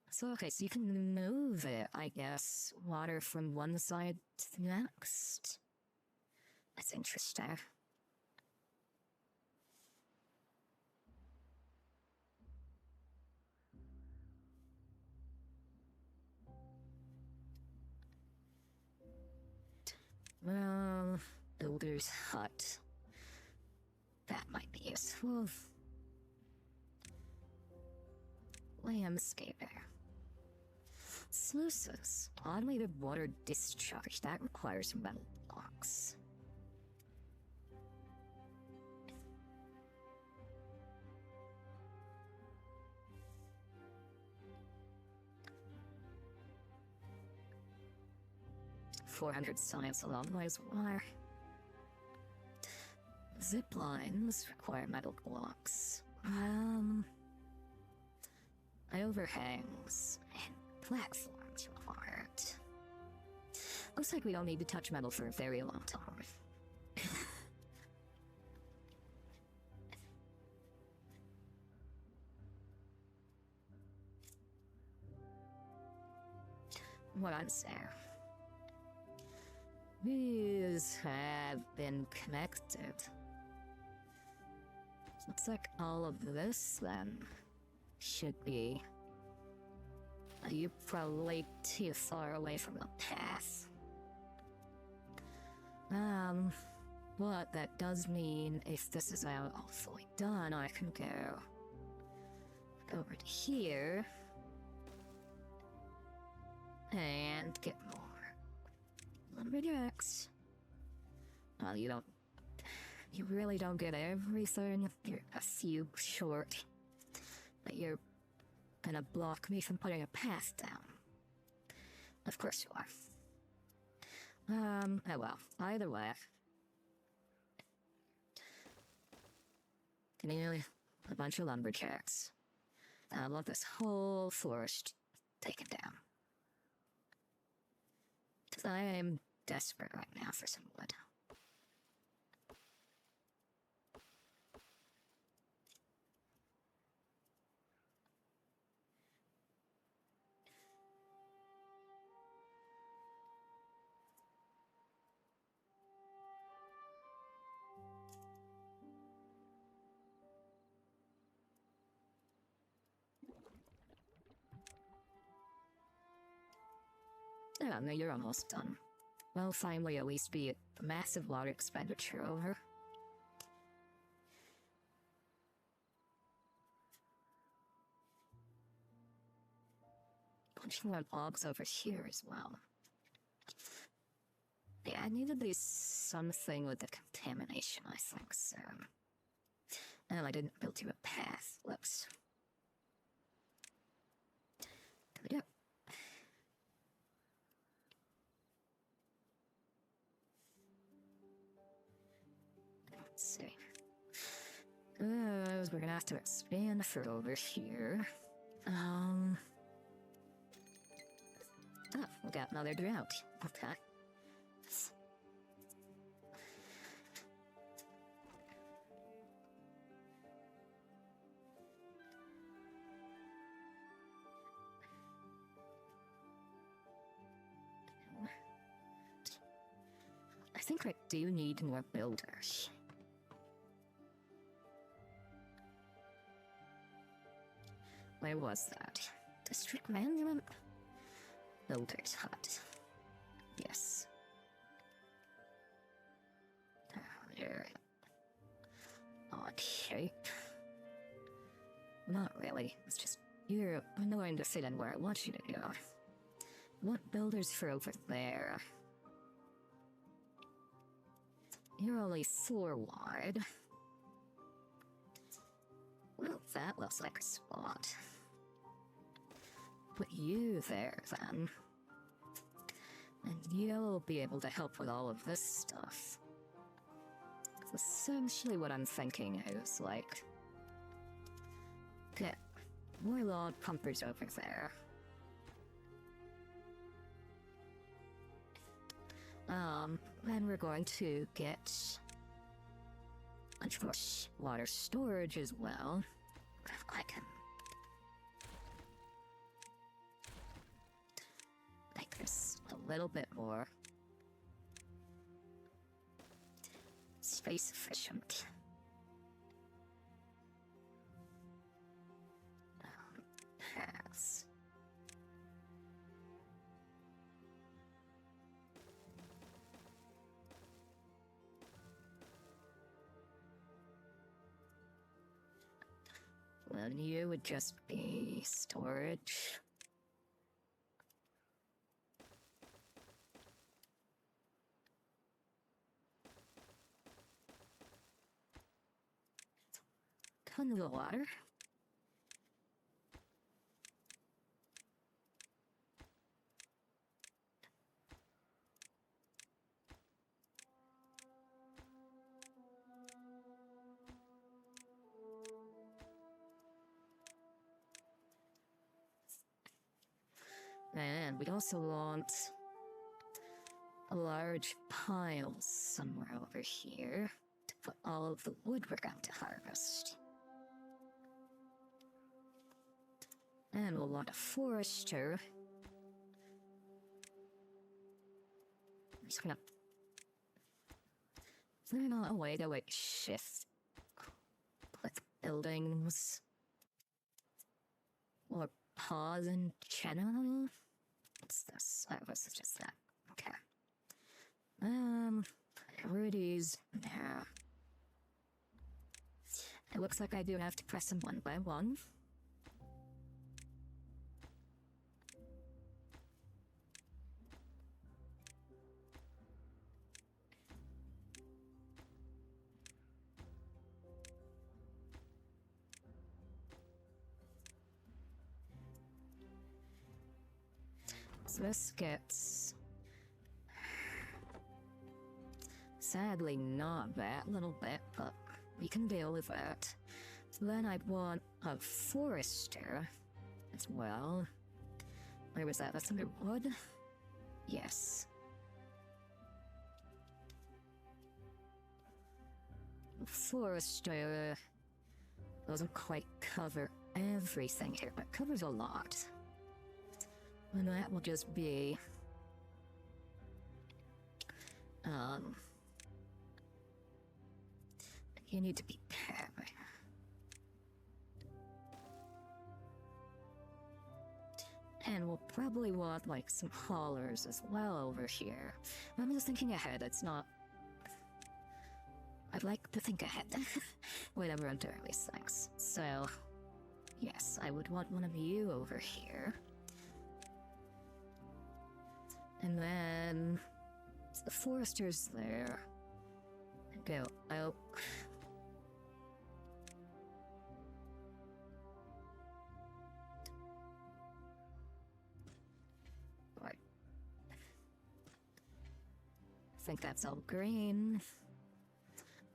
So, okay, so you can move it, I guess, water from one side to the next. That's interesting. Well, builder's hut. That might be useful. Landscaper. Sluices. Automated water discharge. That requires metal blocks. .400 science along ways wire. Zip lines require metal blocks. Overhangs and platforms require it. Looks like we don't need to touch metal for a very long time. what I'm saying. These have been connected. Looks like all of this then should be. You're probably too far away from the path. But that does mean if this is all fully done, I can go over to here and get more lumberjacks. Well, you really don't get everything. You're a few short, but you're gonna block me from putting a path down. Of course you are. Oh well, either way. Getting a bunch of lumberjacks. I want this whole forest taken down. Because I am desperate right now for some wood. Yeah, no, you're almost done. Well, finally, at least be a massive water expenditure over. Bunch more logs over here as well. Yeah, I needed these something with the contamination, I think, so. No, I didn't build you a path. Whoops. There we go. Let's see. We're gonna have to expand for over here. Oh, we got another drought. Okay. I think I do need more builders. Where was that? District Management? Builder's Hut. Yes. There. Odd shape. Not really. It's just you're annoying to fit in where I want you to go. I want builders for over there. You're only 4 wide. Well, that looks like a spot. Put you there, then. And you'll be able to help with all of this stuff. Essentially what I'm thinking is, like, get more log pumpers over there. And we're going to get, of course, water storage as well. I can make this a little bit more space efficient. Paths. Then you would just be storage. Tons of water. And we also want a large pile somewhere over here to put all of the wood we're going to harvest. And we'll want a forester just gonna... Is there not a way to, like, shift, like, buildings? Or pause in general? What's this? Oh, this is just that. Okay. Priorities. Yeah. It looks like I do have to press them one by one. So this gets... sadly not that little bit, but we can deal with that. So then I'd want a forester as well. Where was that? That's under wood? Yes. Forester doesn't quite cover everything here, but covers a lot. And that will just be... you need to be careful. And we'll probably want, like, some haulers as well over here. I'm just thinking ahead, it's not... I'd like to think ahead whenever I'm doing these things. So, yes, I would want one of you over here. And then... the forester's there. Go. Oh. Right. I think that's all green.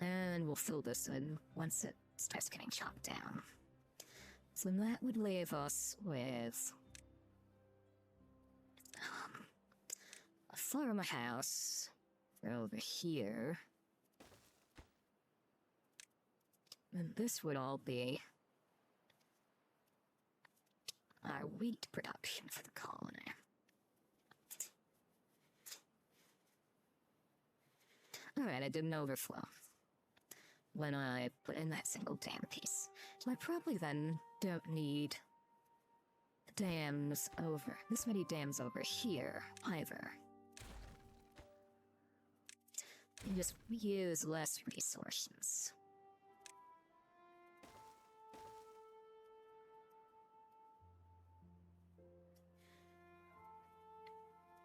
And we'll fill this in once it starts getting chopped down. So that would leave us with a farmhouse over here. And this would all be our wheat production for the colony. Alright, I didn't overflow when I put in that single dam piece. So I probably then don't need dams over, this many dams over here either. You just use less resources.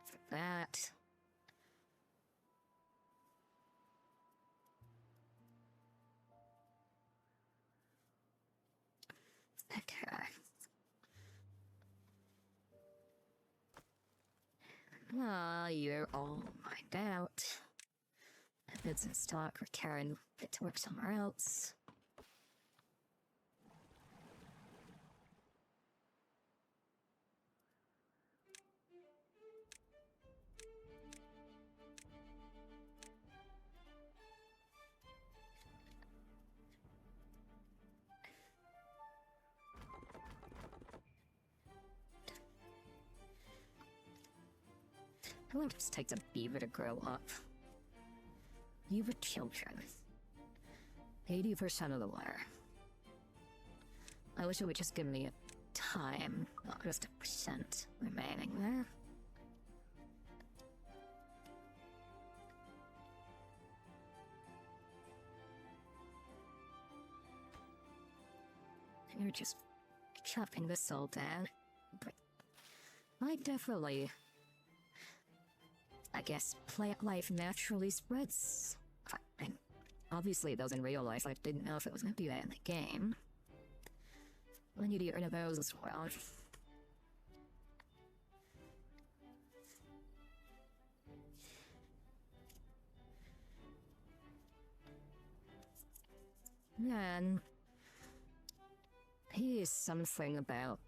For that. Okay. Well, you're all mined out. If it's in stock, we're carrying it to work somewhere else. How long does it take a beaver to grow up? Beaver children. 80% of the water. I wish it would just give me a time, not just a percent remaining there. You're just chopping this all down. But I definitely... I guess plant life naturally spreads. And obviously, those in real life, I didn't know if it was going to do that in the game. I need to get rid of those as well. Then, here's something about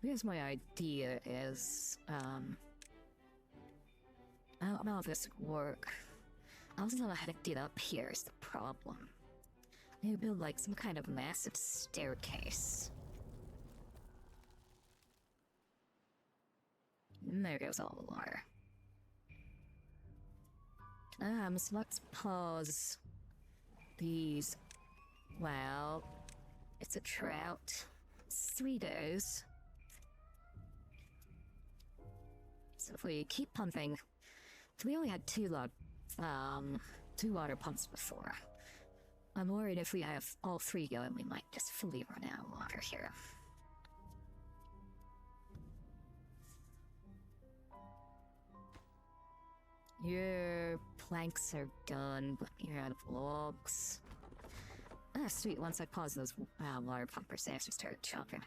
here's my idea is, I don't know if this would work. I also don't know how to get up here is the problem. They build like some kind of massive staircase. And there goes all the water. So let's pause these. Well, it's a drought. It's 3 days. So if we keep pumping, we only had two water pumps before. I'm worried if we have all 3 going, we might just fully run out of water here. Your planks are done, but you're out of logs. Ah, sweet. Once I pause those water pumpers, they actually started chopping.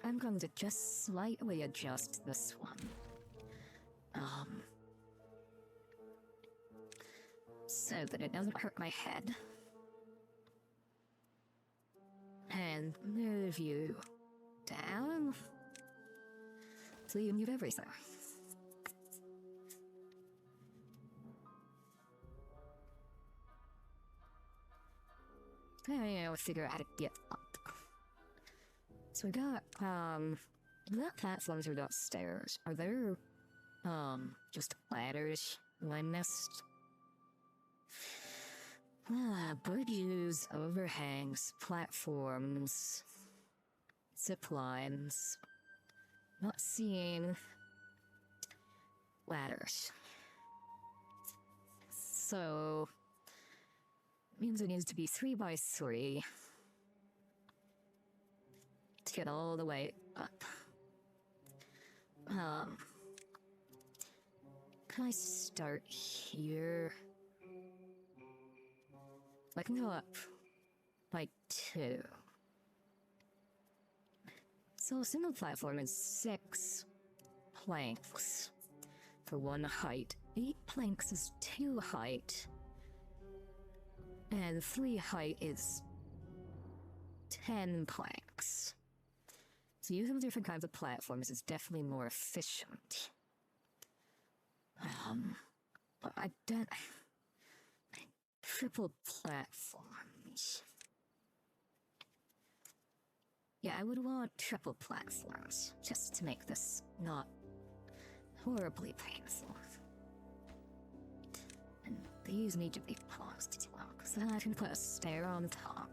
I'm going to just slightly adjust this one. So that it doesn't hurt my head. And move you down so you can get everything. I'll figure out how to get up. So we got, that platforms are not stairs. Are there, just ladders in this? Bridges, overhangs, platforms, zip lines. Not seeing ladders. So, means it needs to be 3 by 3 to get all the way up. Can I start here? I can go up by 2. So a single platform is 6 planks for 1 height. 8 planks is 2 height. And 3 height is 10 planks. So using different kinds of platforms is definitely more efficient. But I don't... Triple platforms. Yeah, I would want triple platforms, just to make this not horribly painful. And these need to be paused as well, because then I can put a stair on top.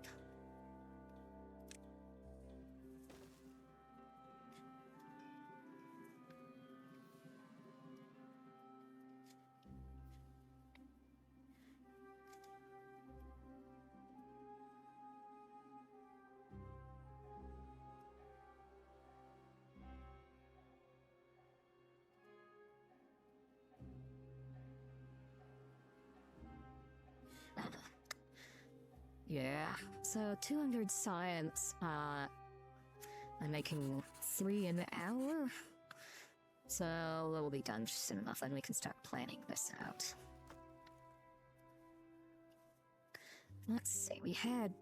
Yeah, so 200 science, I'm making 3 an hour. So we'll be done soon enough and we can start planning this out. Let's see, we had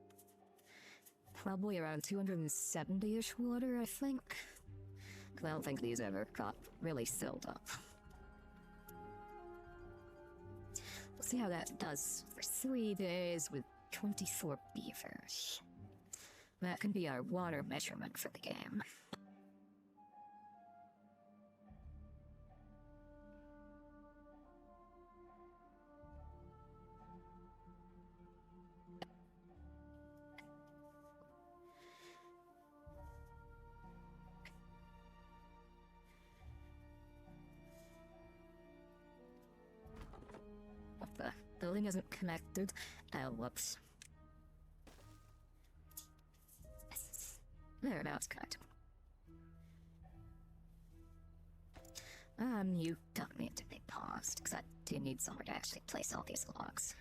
probably around 270-ish water, I think. Because I don't think these ever got really filled up. We'll see how that does for 3 days with 24 beavers. That can be our water measurement for the game. What the? Building isn't connected. Oh, whoops. There, now it's connected. You don't need to be paused, because I do need somewhere to actually place all these logs.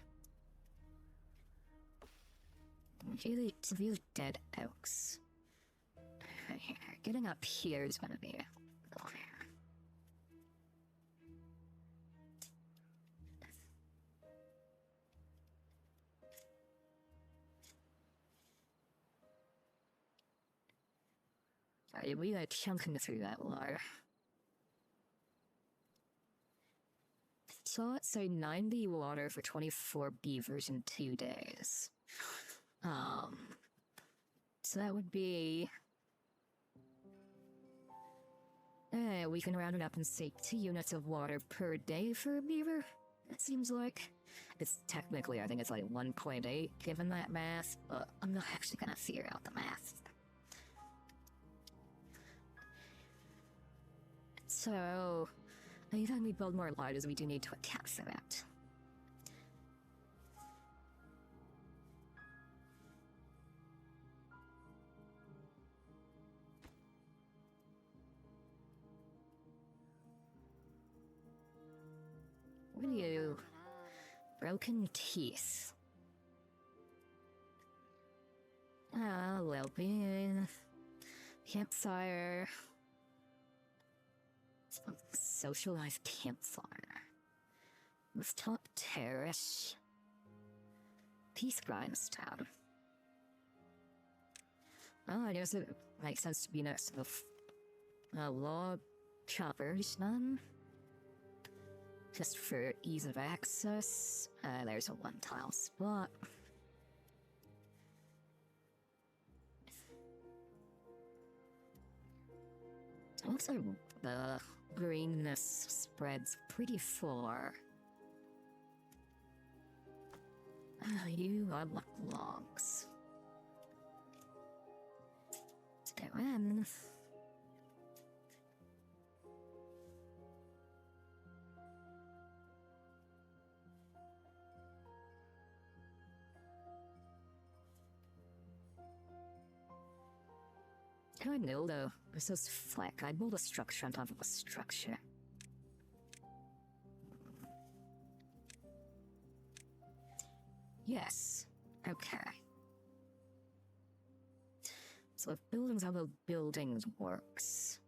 These dead oaks. Getting up here is gonna be we are chunking through that water. So let's say 90 water for 24 beavers in 2 days. So that would be... we can round it up and say 2 units of water per day for a beaver, it seems like. It's technically, I think it's like 1.8 given that math, but I'm not actually gonna figure out the math. So, anytime we build more lodges, we do need to account for that. What are you? Broken teeth. Well-being. Campfire. Socialized campfire. Rooftop terrace. Peace grindstone. Oh, I guess it makes sense to be next to the log choppers, none. Just for ease of access, there's a 1-tile spot. It looks like the greenness spreads pretty far. You unlock logs. Let's go in. I know though, this is flack. I build a structure on top of a structure. Yes. Okay. So if buildings how the buildings works.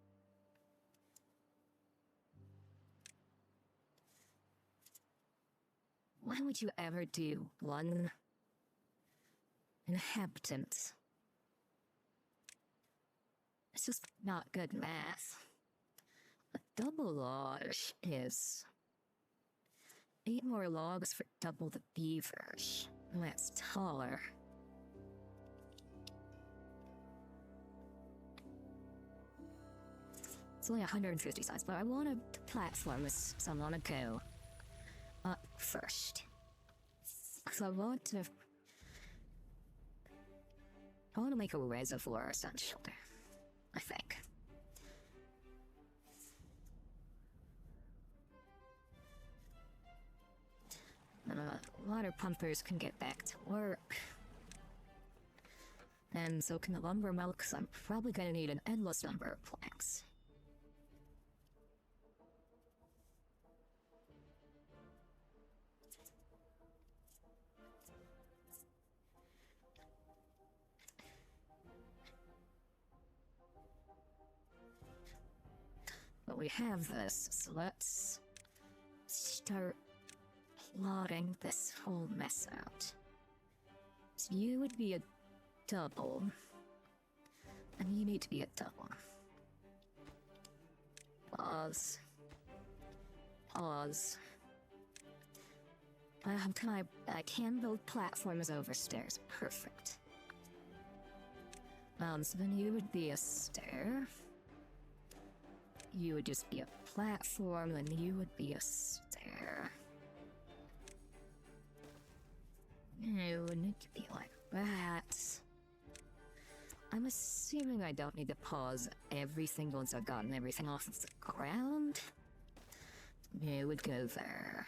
Why would you ever do 1 inhabitant? It's just not good math. A double lodge is 8 more logs for double the beavers. That's taller. It's only 150 size, but I want to platform this, so I'm gonna go up first. So I want to make a reservoir essentially. I think. And water pumpers can get back to work. And so can the lumber mill, because I'm probably going to need an endless number of planks. But we have this, so let's start plotting this whole mess out. So you would be a double, and you need to be a double. Pause. Pause. I can build platforms over stairs. Perfect. So then you would be a stair. You would just be a platform, then you would be a stair. You would need to be like that. I'm assuming I don't need to pause everything once I've gotten everything off of the ground. You would go there.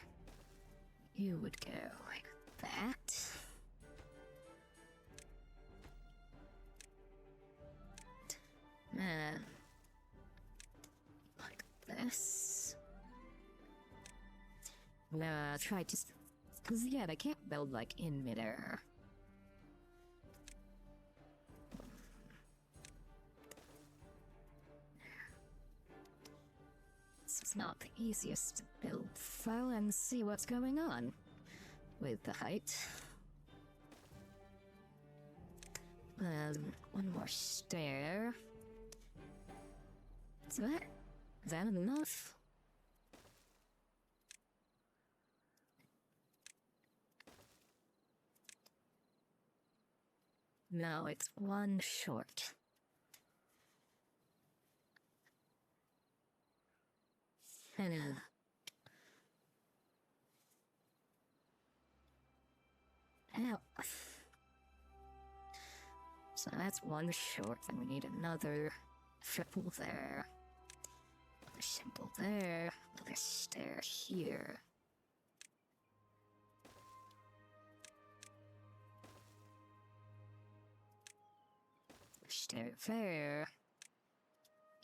You would go like that. And like this. Try to... Because, yeah, they can't build, like, in midair. This is not the easiest to build, though, and see what's going on with the height. One more stair. Is that enough? No, it's one short. And ow. So that's one short, then we need another triple there. Another simple there. Another stair here. Stair there.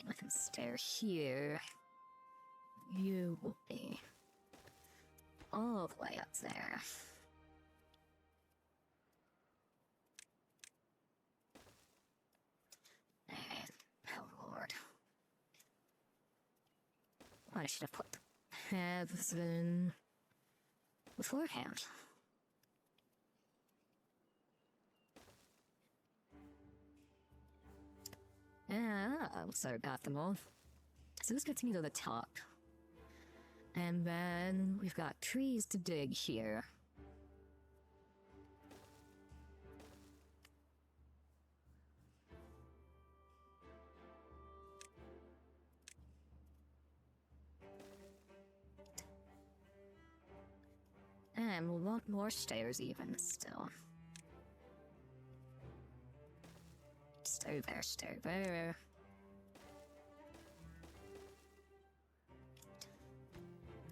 I can stair here. You will be all the way up there. And, oh lord. I should have put the paths in beforehand. So I got them all. So this gets me to the top. And then we've got trees to dig here. And we'll want more stairs even still. Stair there, stair there.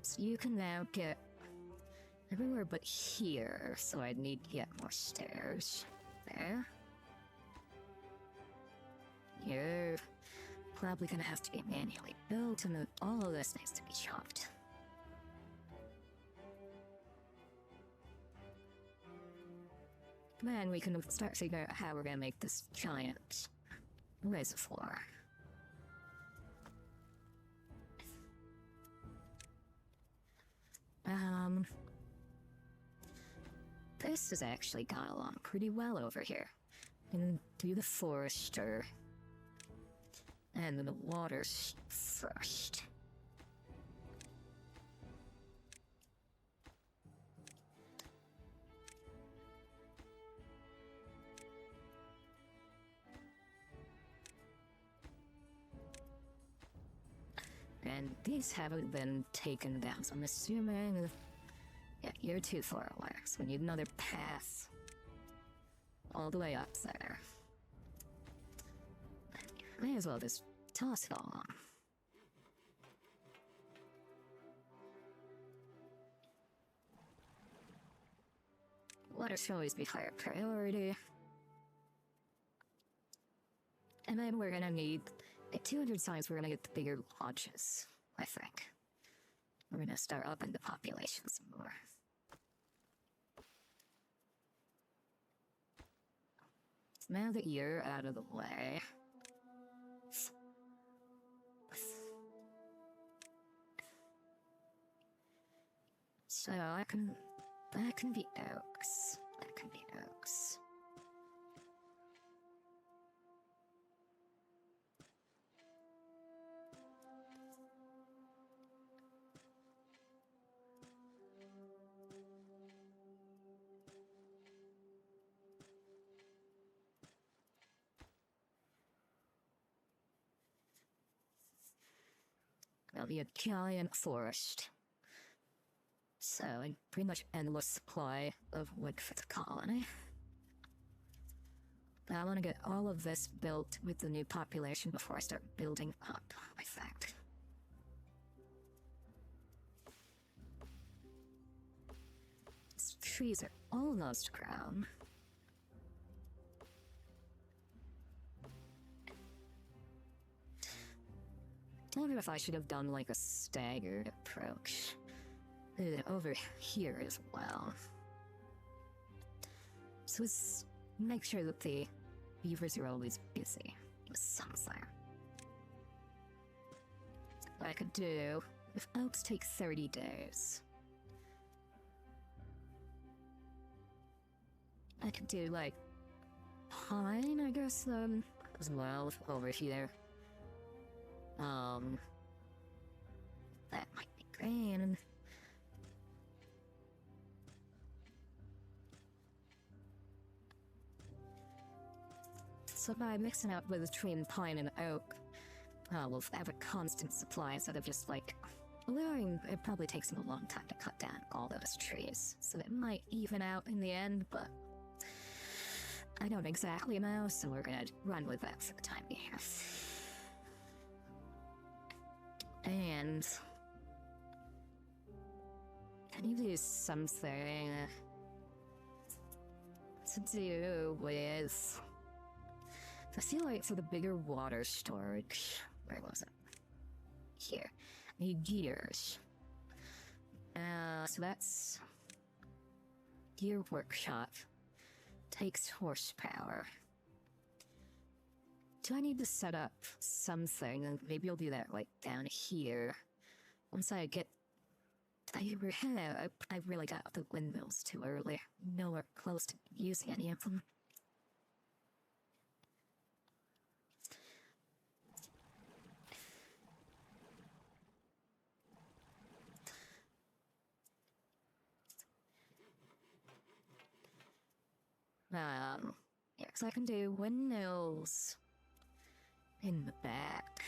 So you can now get everywhere but here, so I'd need to get more stairs. There. You're probably gonna have to be manually built, and all of this needs to be chopped. Then we can start figuring out how we're gonna make this giant raise the floor. This has actually gone along pretty well over here. And do the forester. And then the water first. And these haven't been taken down, so I'm assuming... Yeah, you're too far away, so we need another path. All the way up there. May as well just toss it all on. Water should always be higher priority. And then we're gonna need... At 200 signs, we're gonna get the bigger lodges, I think. We're gonna start upping the population some more. So now that you're out of the way... So that can be oaks. That can be oaks. There'll be a giant forest. So, a pretty much endless supply of wood for the colony. But I want to get all of this built with the new population before I start building up, I think. These trees are almost grown. I wonder if I should have done like a staggered approach. Over here as well. So let's make sure that the beavers are always busy with something. What I could do, if oaks take 30 days, I could do like pine, I guess, as well over here. That might be grand. So by mixing it with between pine and oak, we'll have a constant supply instead of just like lowering. It probably takes them a long time to cut down all those trees, so it might even out in the end, but I don't exactly know, so we're gonna run with that for the time being. And I need to use something to do with. I feel like for the bigger water storage, where was it? Here. I need gears. So that's gear workshop. Takes horsepower. Do I need to set up something? And maybe I'll do that like down here. Once I get. I really got the windmills too early. Nowhere close to using any of them. Yeah, because I can do windmills in the back.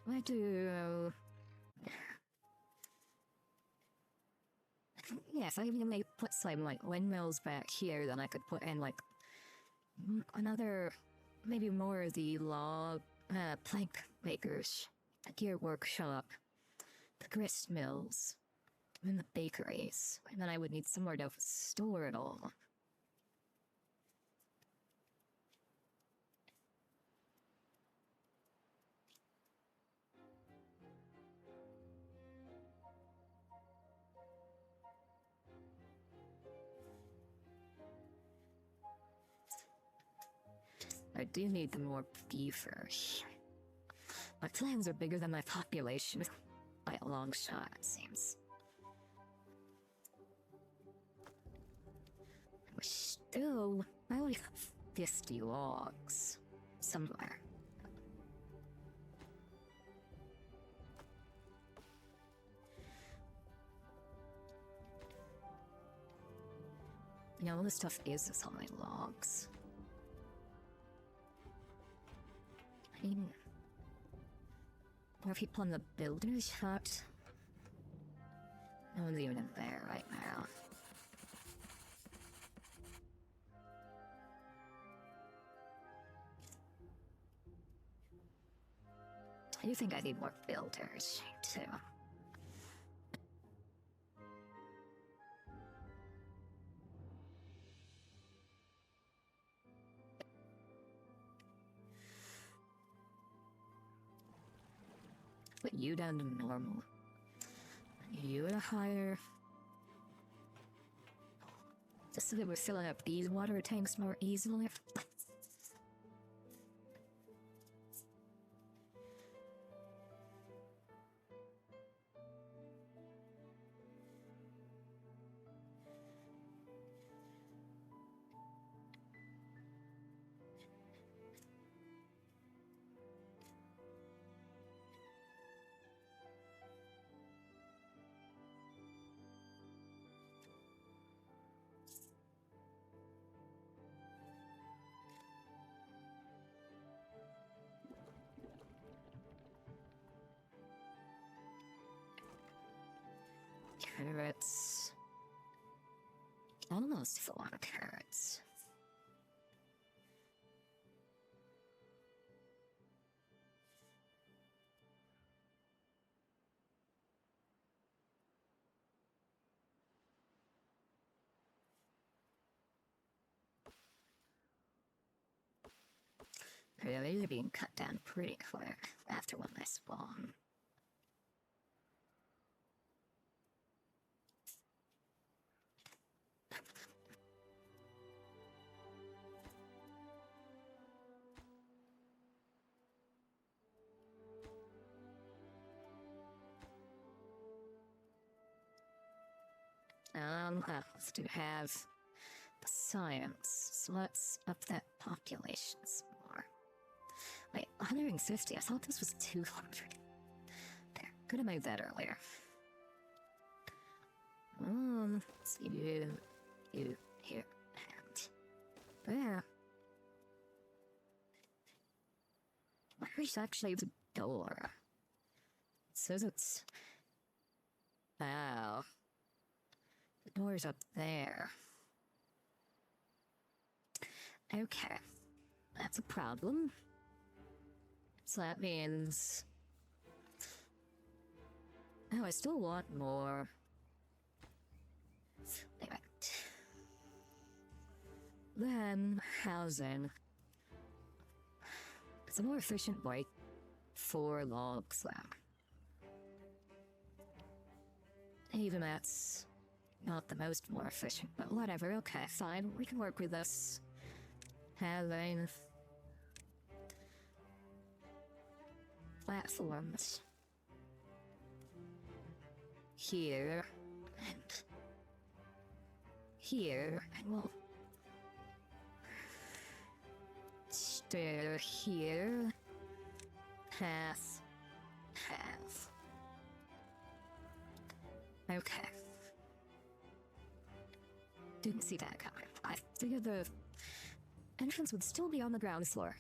I do. Yes, I may put some like windmills back here. Then I could put in like another, maybe more of the log plank makers, the gear workshop, the grist mills, and the bakeries. And then I would need somewhere to store it all. I do need more beavers. My plans are bigger than my population by a long shot, it seems. I only have 50 logs somewhere. You know, all this stuff is only logs. I mean, more people in the builder's hut. No one's even in there right now. I do think I need more builders, too. Put you down to normal. You to higher. Just so that we're filling up these water tanks more easily. Carrots. Almost full on carrots. They're being cut down pretty quick after when they spawn. Let's do have the science, so let's up that population some more. Wait, 150? I thought this was 200. There, could have made that earlier. Let's see, you, here, and there. Where's actually the door? It says it's... Oh. The door's up there. Okay. That's a problem. So that means... Oh, I still want more. Right. Then, housing. It's a more efficient way. 4 logs then. Even that's not the most more efficient, but whatever, okay, fine. We can work with this. Having platforms here and here, and we'll stair here, path. Okay. Didn't see that coming. I figured the entrance would still be on the ground floor.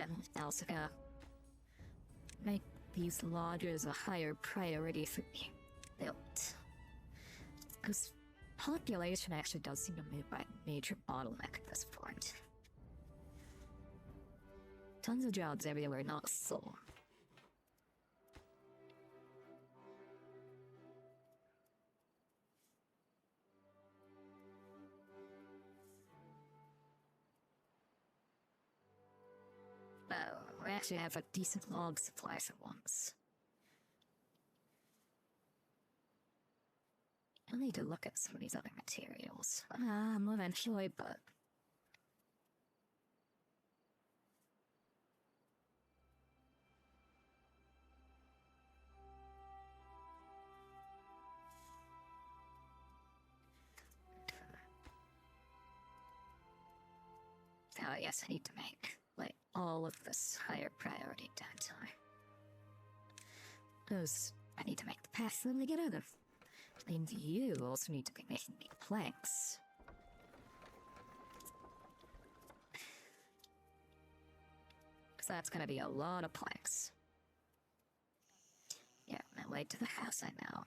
And also make these lodges a higher priority for me built. Because population actually does seem to be a major bottleneck at this point. Tons of jobs everywhere, not full. Well, we actually have a decent log supply for once. I'll need to look at some of these other materials. Eventually, but... Oh, yes, I need to make, like, all of this higher priority downtime. Those, I need to make the path for them to get out of. And you also need to be making me planks. Because that's gonna be a lot of planks. Yeah, my way to the house, I know.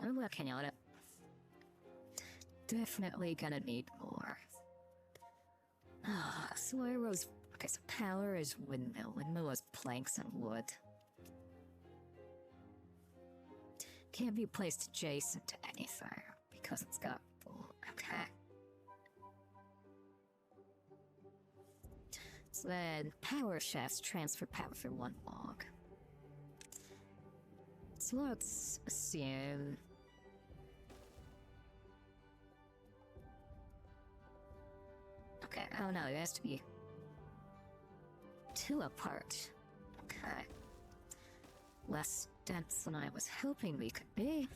I'm working on it. Definitely gonna need more. So I rose. Okay, so power is windmill. Windmill is planks and wood. Can't be placed adjacent to anything because it's got full. Okay. So then power shafts transfer power for 1 log. So let's assume. Okay, oh no, it has to be 2 apart. Okay. Less dense than I was hoping we could be.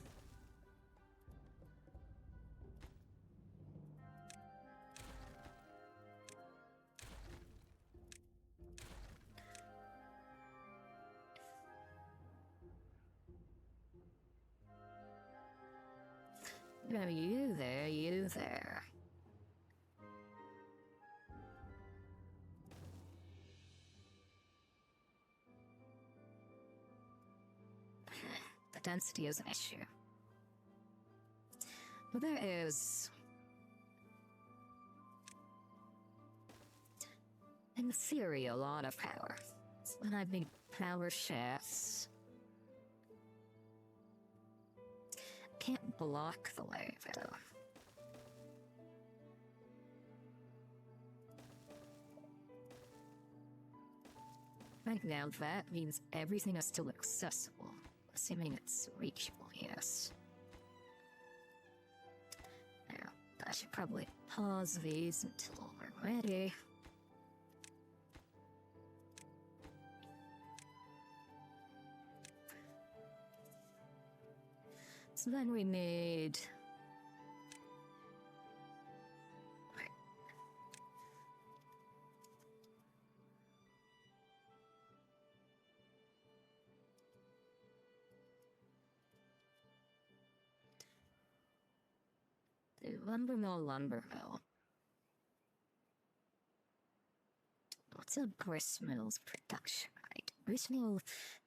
No, you there, you there. The density is an issue. But there is... in theory, a lot of power. So when I make power shafts... can't block the way, though. Right now, that means everything is still accessible. Assuming it's reachable, yes. Now, I should probably pause these until we're ready. So then we need... the lumber mill. What's a gristmill's production rate? Gristmill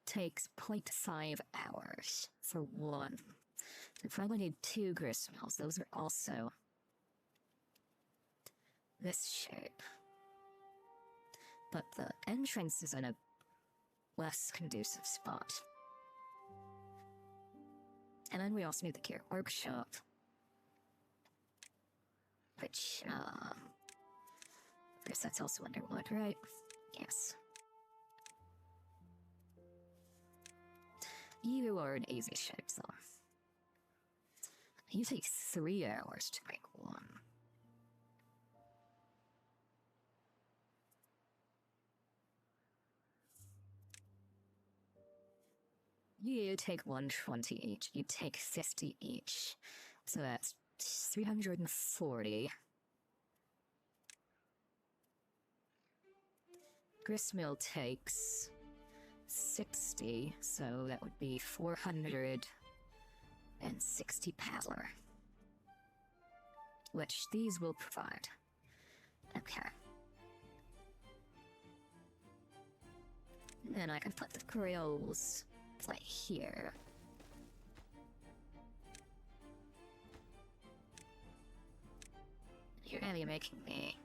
takes 0.5 hours for one. We probably need 2 gristmills. Those are also this shape. But the entrance is in a less conducive spot. And then we also need the gear workshop. Which, I guess that's also underwood, right? Yes. You are an easy shape, though. You take 3 hours to make one. You take 120 each. You take 50 each. So that's 340. Gristmill takes 60, so that would be 460 power. Which these will provide. Okay. And then I can put the grills right here. You're really making me...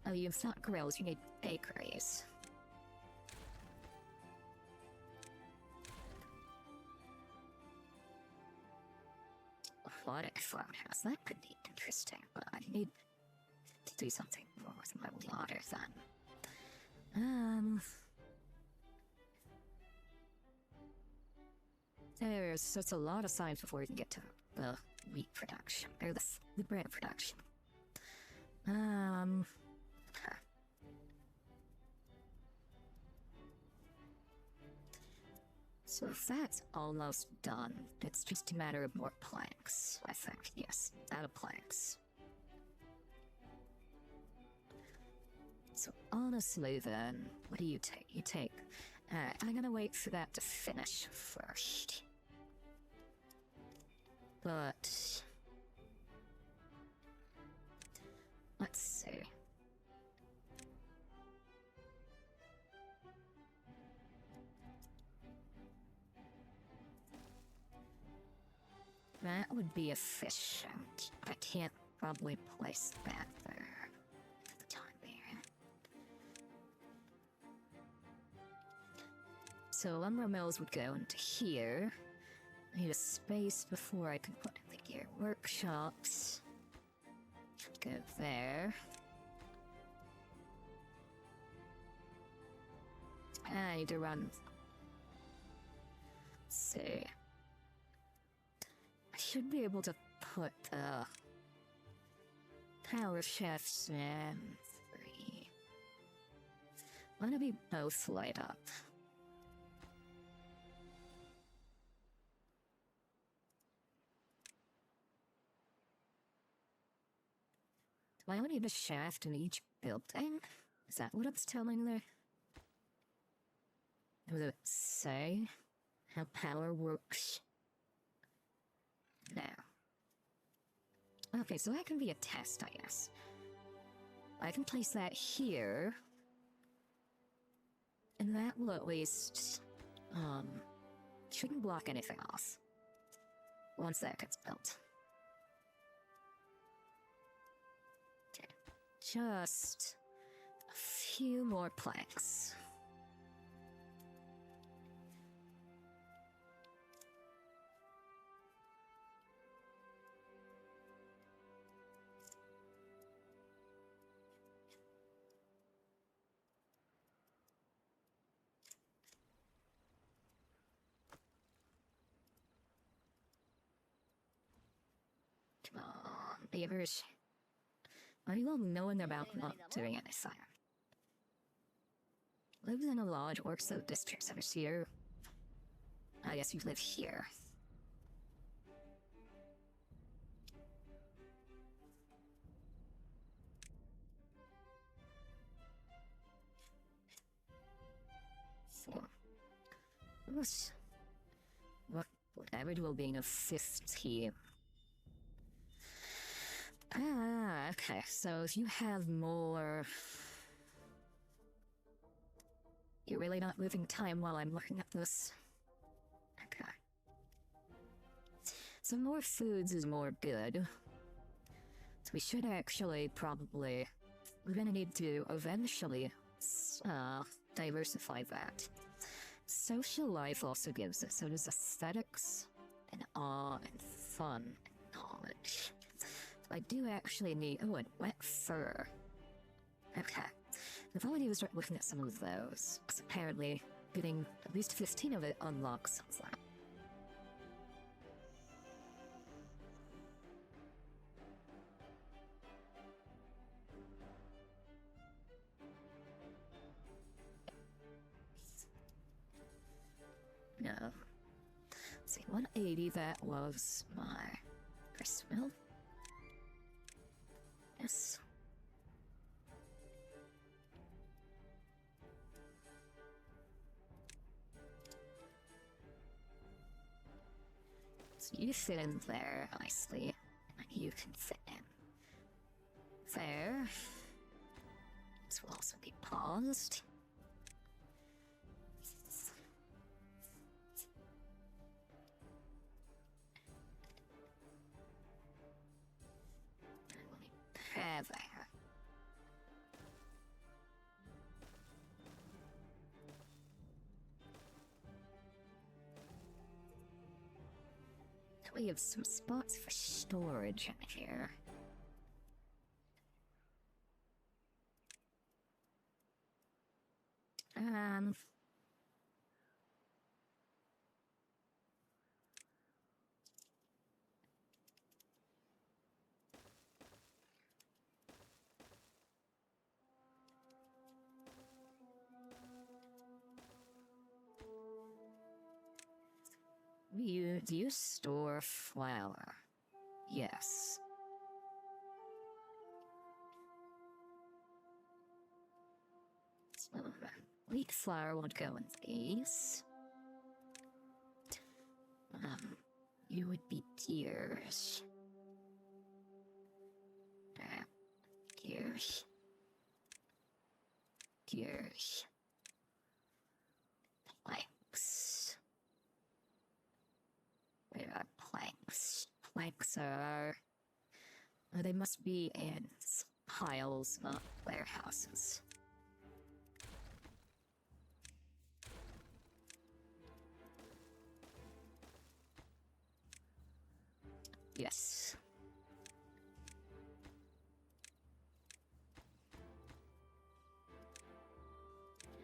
Oh, you've not grills, you need bakeries. Aquatic farmhouse, that could be interesting, but I need to do something more with my water then. There's such a lot of signs before we can get to the wheat production, or the bread production. So that's almost done. It's just a matter of more planks, I think. Yes, out of planks. So honestly then, what do you take? You take... I'm gonna wait for that to finish first. But... let's see. That would be efficient. I can't probably place that there for the time being. So lumber mills would go into here. I need a space before I can put in the gear workshops. Go there. I need to run. Let's see. I should be able to put power shafts in 3. I'm gonna be both light up. Do I only need a shaft in each building? Is that what it's telling there? Does it say how power works? No. Okay, so that can be a test, I guess. I can place that here. And that will at least, shouldn't block anything off. Once that gets built. Okay. Just a few more planks. Come on, beavers. Are you all knowing about not doing anything? Lives in a lodge, works at district centers here. I guess you live here. Whatever will be in a 15. Ah, okay, so if you have more... You're really not moving time while I'm looking at this. Okay. So more foods is more good. So we should actually probably... We're gonna need to eventually diversify that. Social life also gives it, so there's aesthetics, and awe, and fun, and knowledge. So I do actually need... Oh, and wet fur. Okay. I'll probably need to start looking at some of those, because apparently getting at least 15 of it unlocks something. No. Let's see, 180, that was my grist mill. Yes. So you fit in there nicely, and you can fit in there. This will also be paused. There. We have some spots for storage in here. Do you store flour? Yes. So, wheat flour would go in these. You would be gears. Gears. Gears. Planks. Where are planks? Planks are... Oh, they must be in piles, not warehouses. Yes.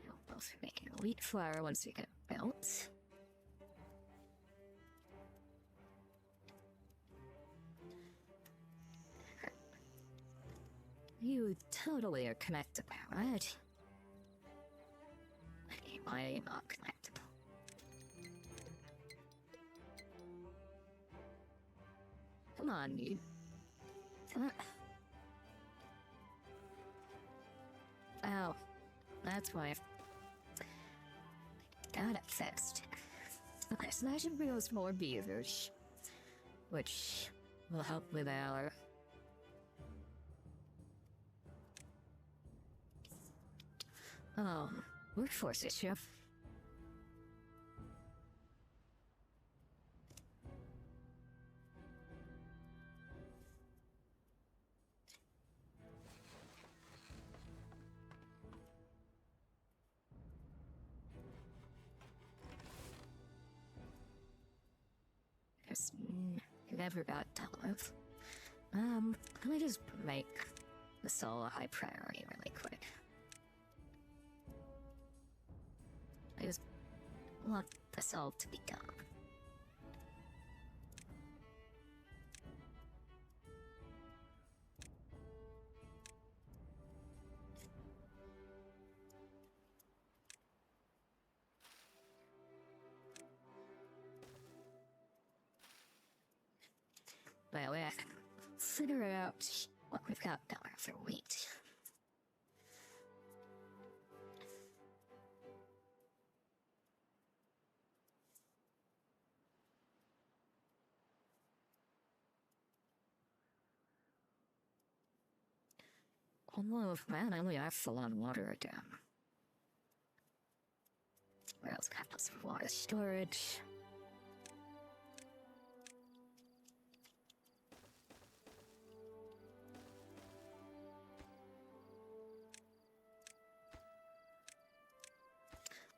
We'll both be making wheat flour once we get it built. You totally are connected now, right? Why are you not connected? Come on, you. Oh, that's why. Got it fixed. Okay, so that should bring us more beavers, which will help with our... workforce issue. Never got dealt with. Let me just make this all a high priority really quick. I just want this all to be done. figure out what we've got down there for wheat. Oh man, I only have full on water again. Where else can I put some water storage?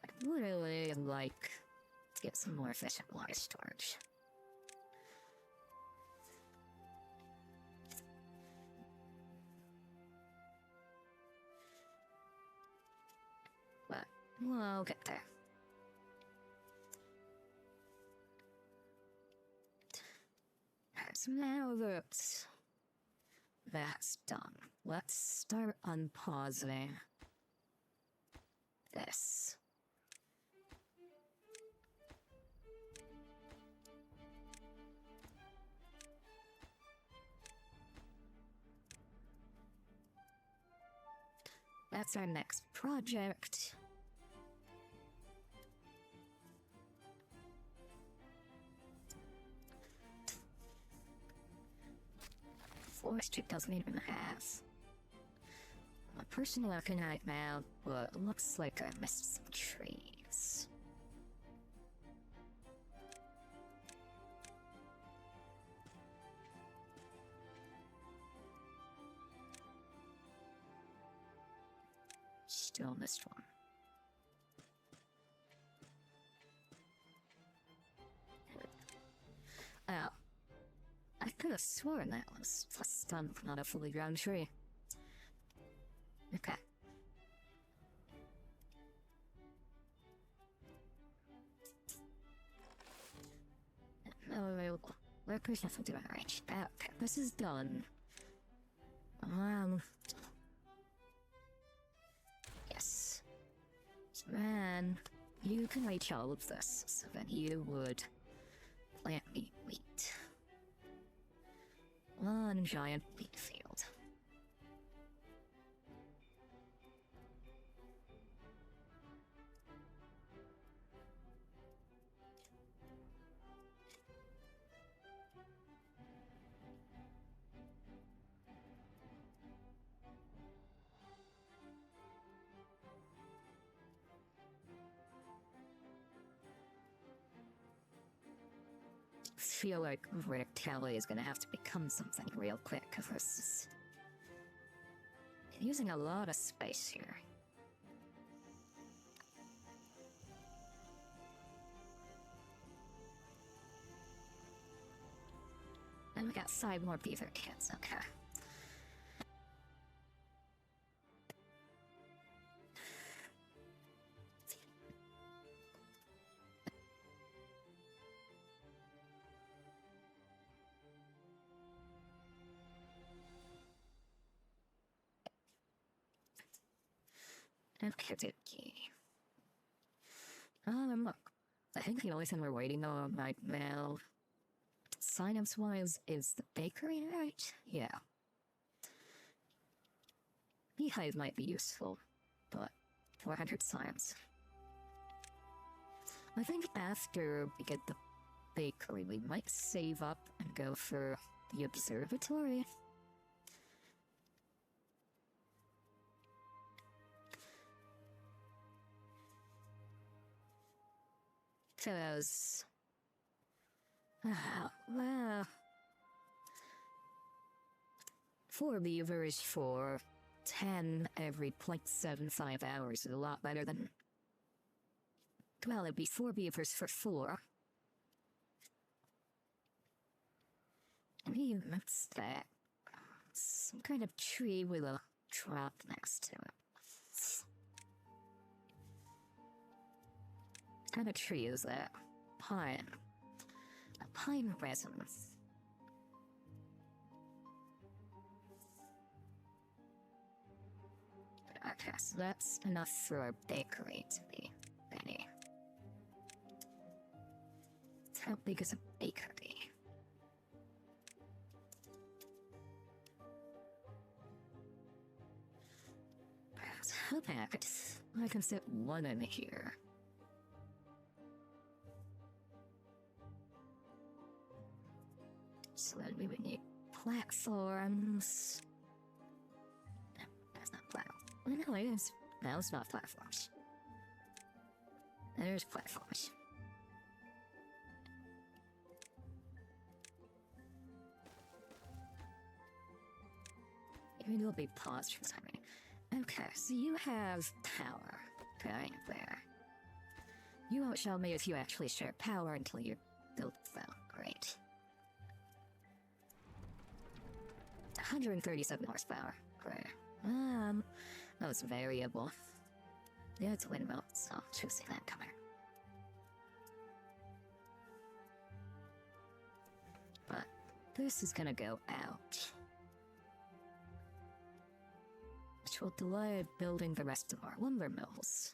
I'd really like to get some more efficient water storage. But we'll get there. So now that that's done, let's start unpausing this. That's our next project. Forestry doesn't even have a person looking right now, but it looks like I missed some trees. Still missed one. Oh. I could have sworn that was a stump, not a fully grown tree. Okay. No, workers have to do it right. Okay, this is done. Yes. Man, you can reach all of this, so that you would plant me wheat. One giant wheat field. Feel like Rick Kelly is gonna have to become something real quick, because this is using a lot of space here. And we got 5 more beaver kids, okay. Okay. Look, I think the only thing we're waiting on right now, sign-ups-wise, is the bakery, right? Yeah. Beehive might be useful, but 400 sign-ups. I think after we get the bakery, we might save up and go for the observatory. Because, well, 4 beavers for 10 every 0.75 hours is a lot better than, well, it'd be 4 beavers for 4. Maybe what's that? Some kind of tree with a drop next to it. What kind of tree is that? Pine. A pine resin. Okay, so that's enough for our bakery to be ready. How big is a bakery? Okay, I can fit one in here. So then we would need platforms. That's not platforms. No, it is. No, it's not platforms. There's platforms. Maybe it'll be paused for timing. Okay, so you have power. Okay, there. You won't show me if you actually share power until you build them. Great. 137 horsepower. Great. That was variable. Yeah, it's a windmill, so should see that coming. But this is gonna go out, which will delay building the rest of our lumber mills.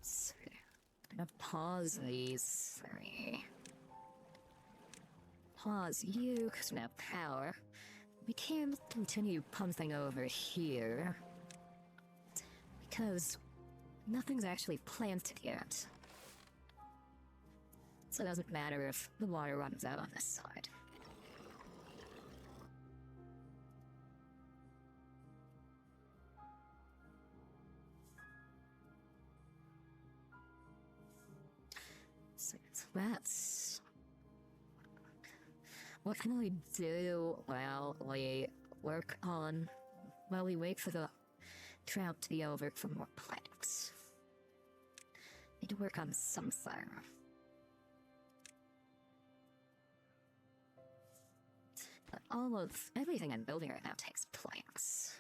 So, I'm gonna pause these three. Pause you, because we have power. We can continue pumping over here, because nothing's actually planted yet. So it doesn't matter if the water runs out on this side. So that's... What can we do while we work on... while we wait for the drought to be over for more plants? Need to work on something. But everything I'm building right now takes planks.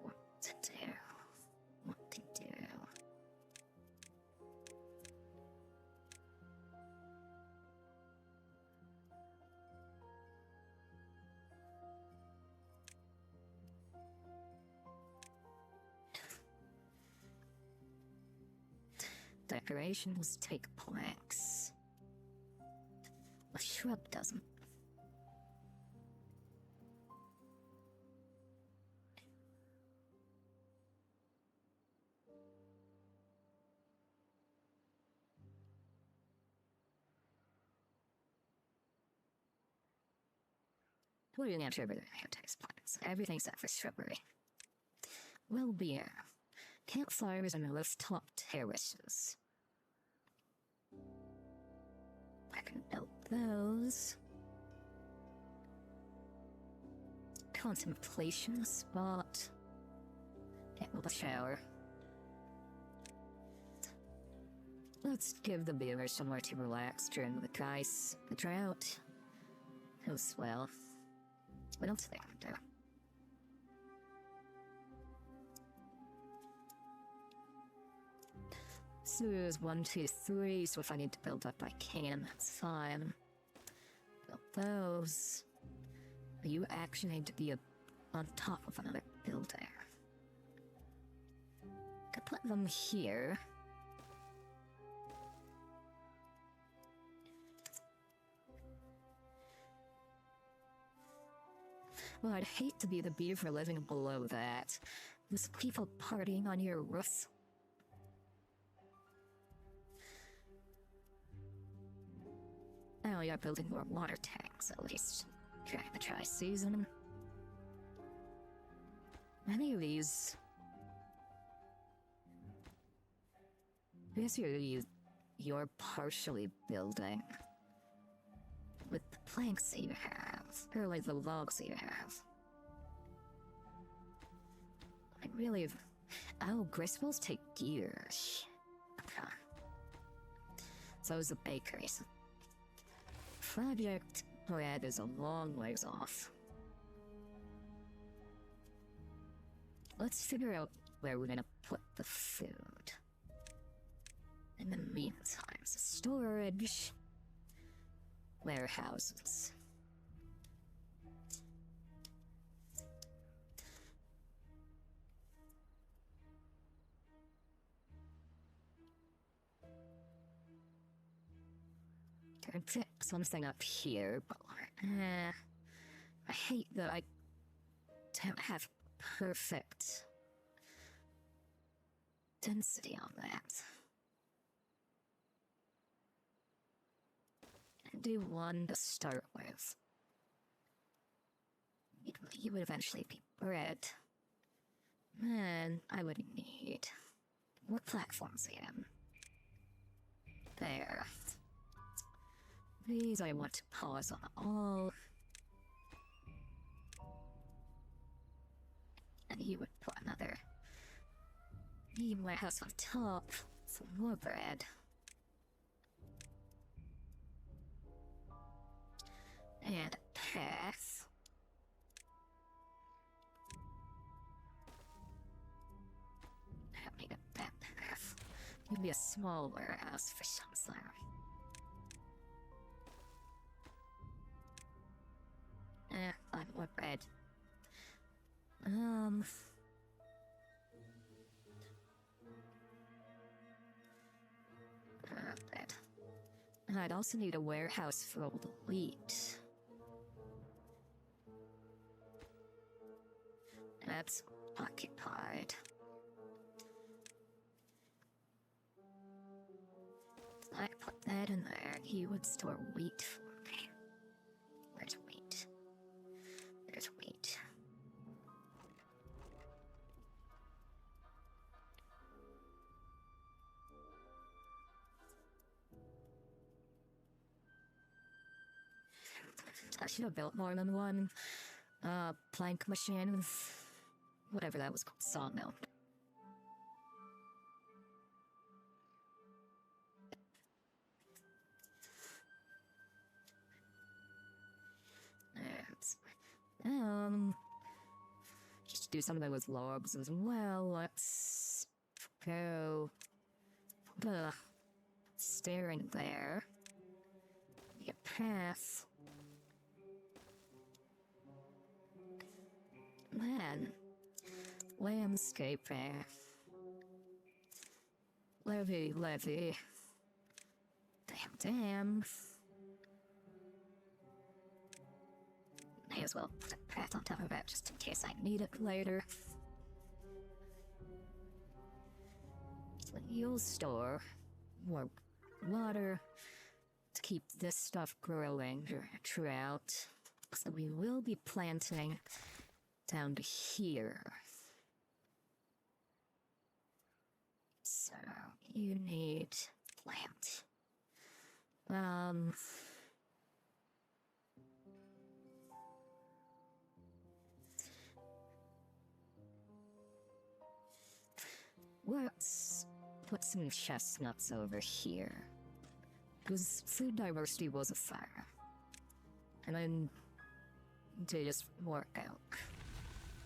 What to do? Decorations take planks. A shrub doesn't. What are you gonna shrubbery takes plants? Everything except for shrubbery. Well-being. Campfires and rooftop terraces. I can build those. Contemplation spot. Can't build a shower. Let's give the beavers somewhere to relax during the drought. Oh, swell. What else are they gonna do? So there's 1, 2, 3, so if I need to build up, I can, that's fine. Build those. But you actually need to be on top of another building. Could put them here. Well, I'd hate to be the beaver living below that. There's people partying on your roof. Oh, you're building more water tanks, at least. During the dry season. Many of these... I guess you're partially building. planks that you have, or like the logs that you have. I really. Oh, Griswolds take years. Okay. So is the bakeries. Project Red is a long ways off. Let's figure out where we're gonna put the food. In the meantime, storage, warehouses. Could pick something up here, but I hate that I don't have perfect density on that. And do one to start with. It would eventually be bread. Then I would need what platforms again? There. These I want to pause on all. And you would put another warehouse on top. Some more bread. And a path. I don't need a bad path. Maybe a small warehouse for something. I'm more bread. Bread. And I'd also need a warehouse for all the wheat. That's occupied. I put that in there. He would store wheat for me. Where's wheat? There's wheat. I should have built more than one plank machine. Whatever that was called, sawmill. Just do something with logs as well. Let's go the staring there. Get path. Then landscaping. Levy. Damn. May as well put a path on top of it just in case I need it later. So you'll store more water to keep this stuff growing throughout. So we will be planting down to here. So you need plant. Let's put some chestnuts over here. Because food diversity was a fire. And then they just work out.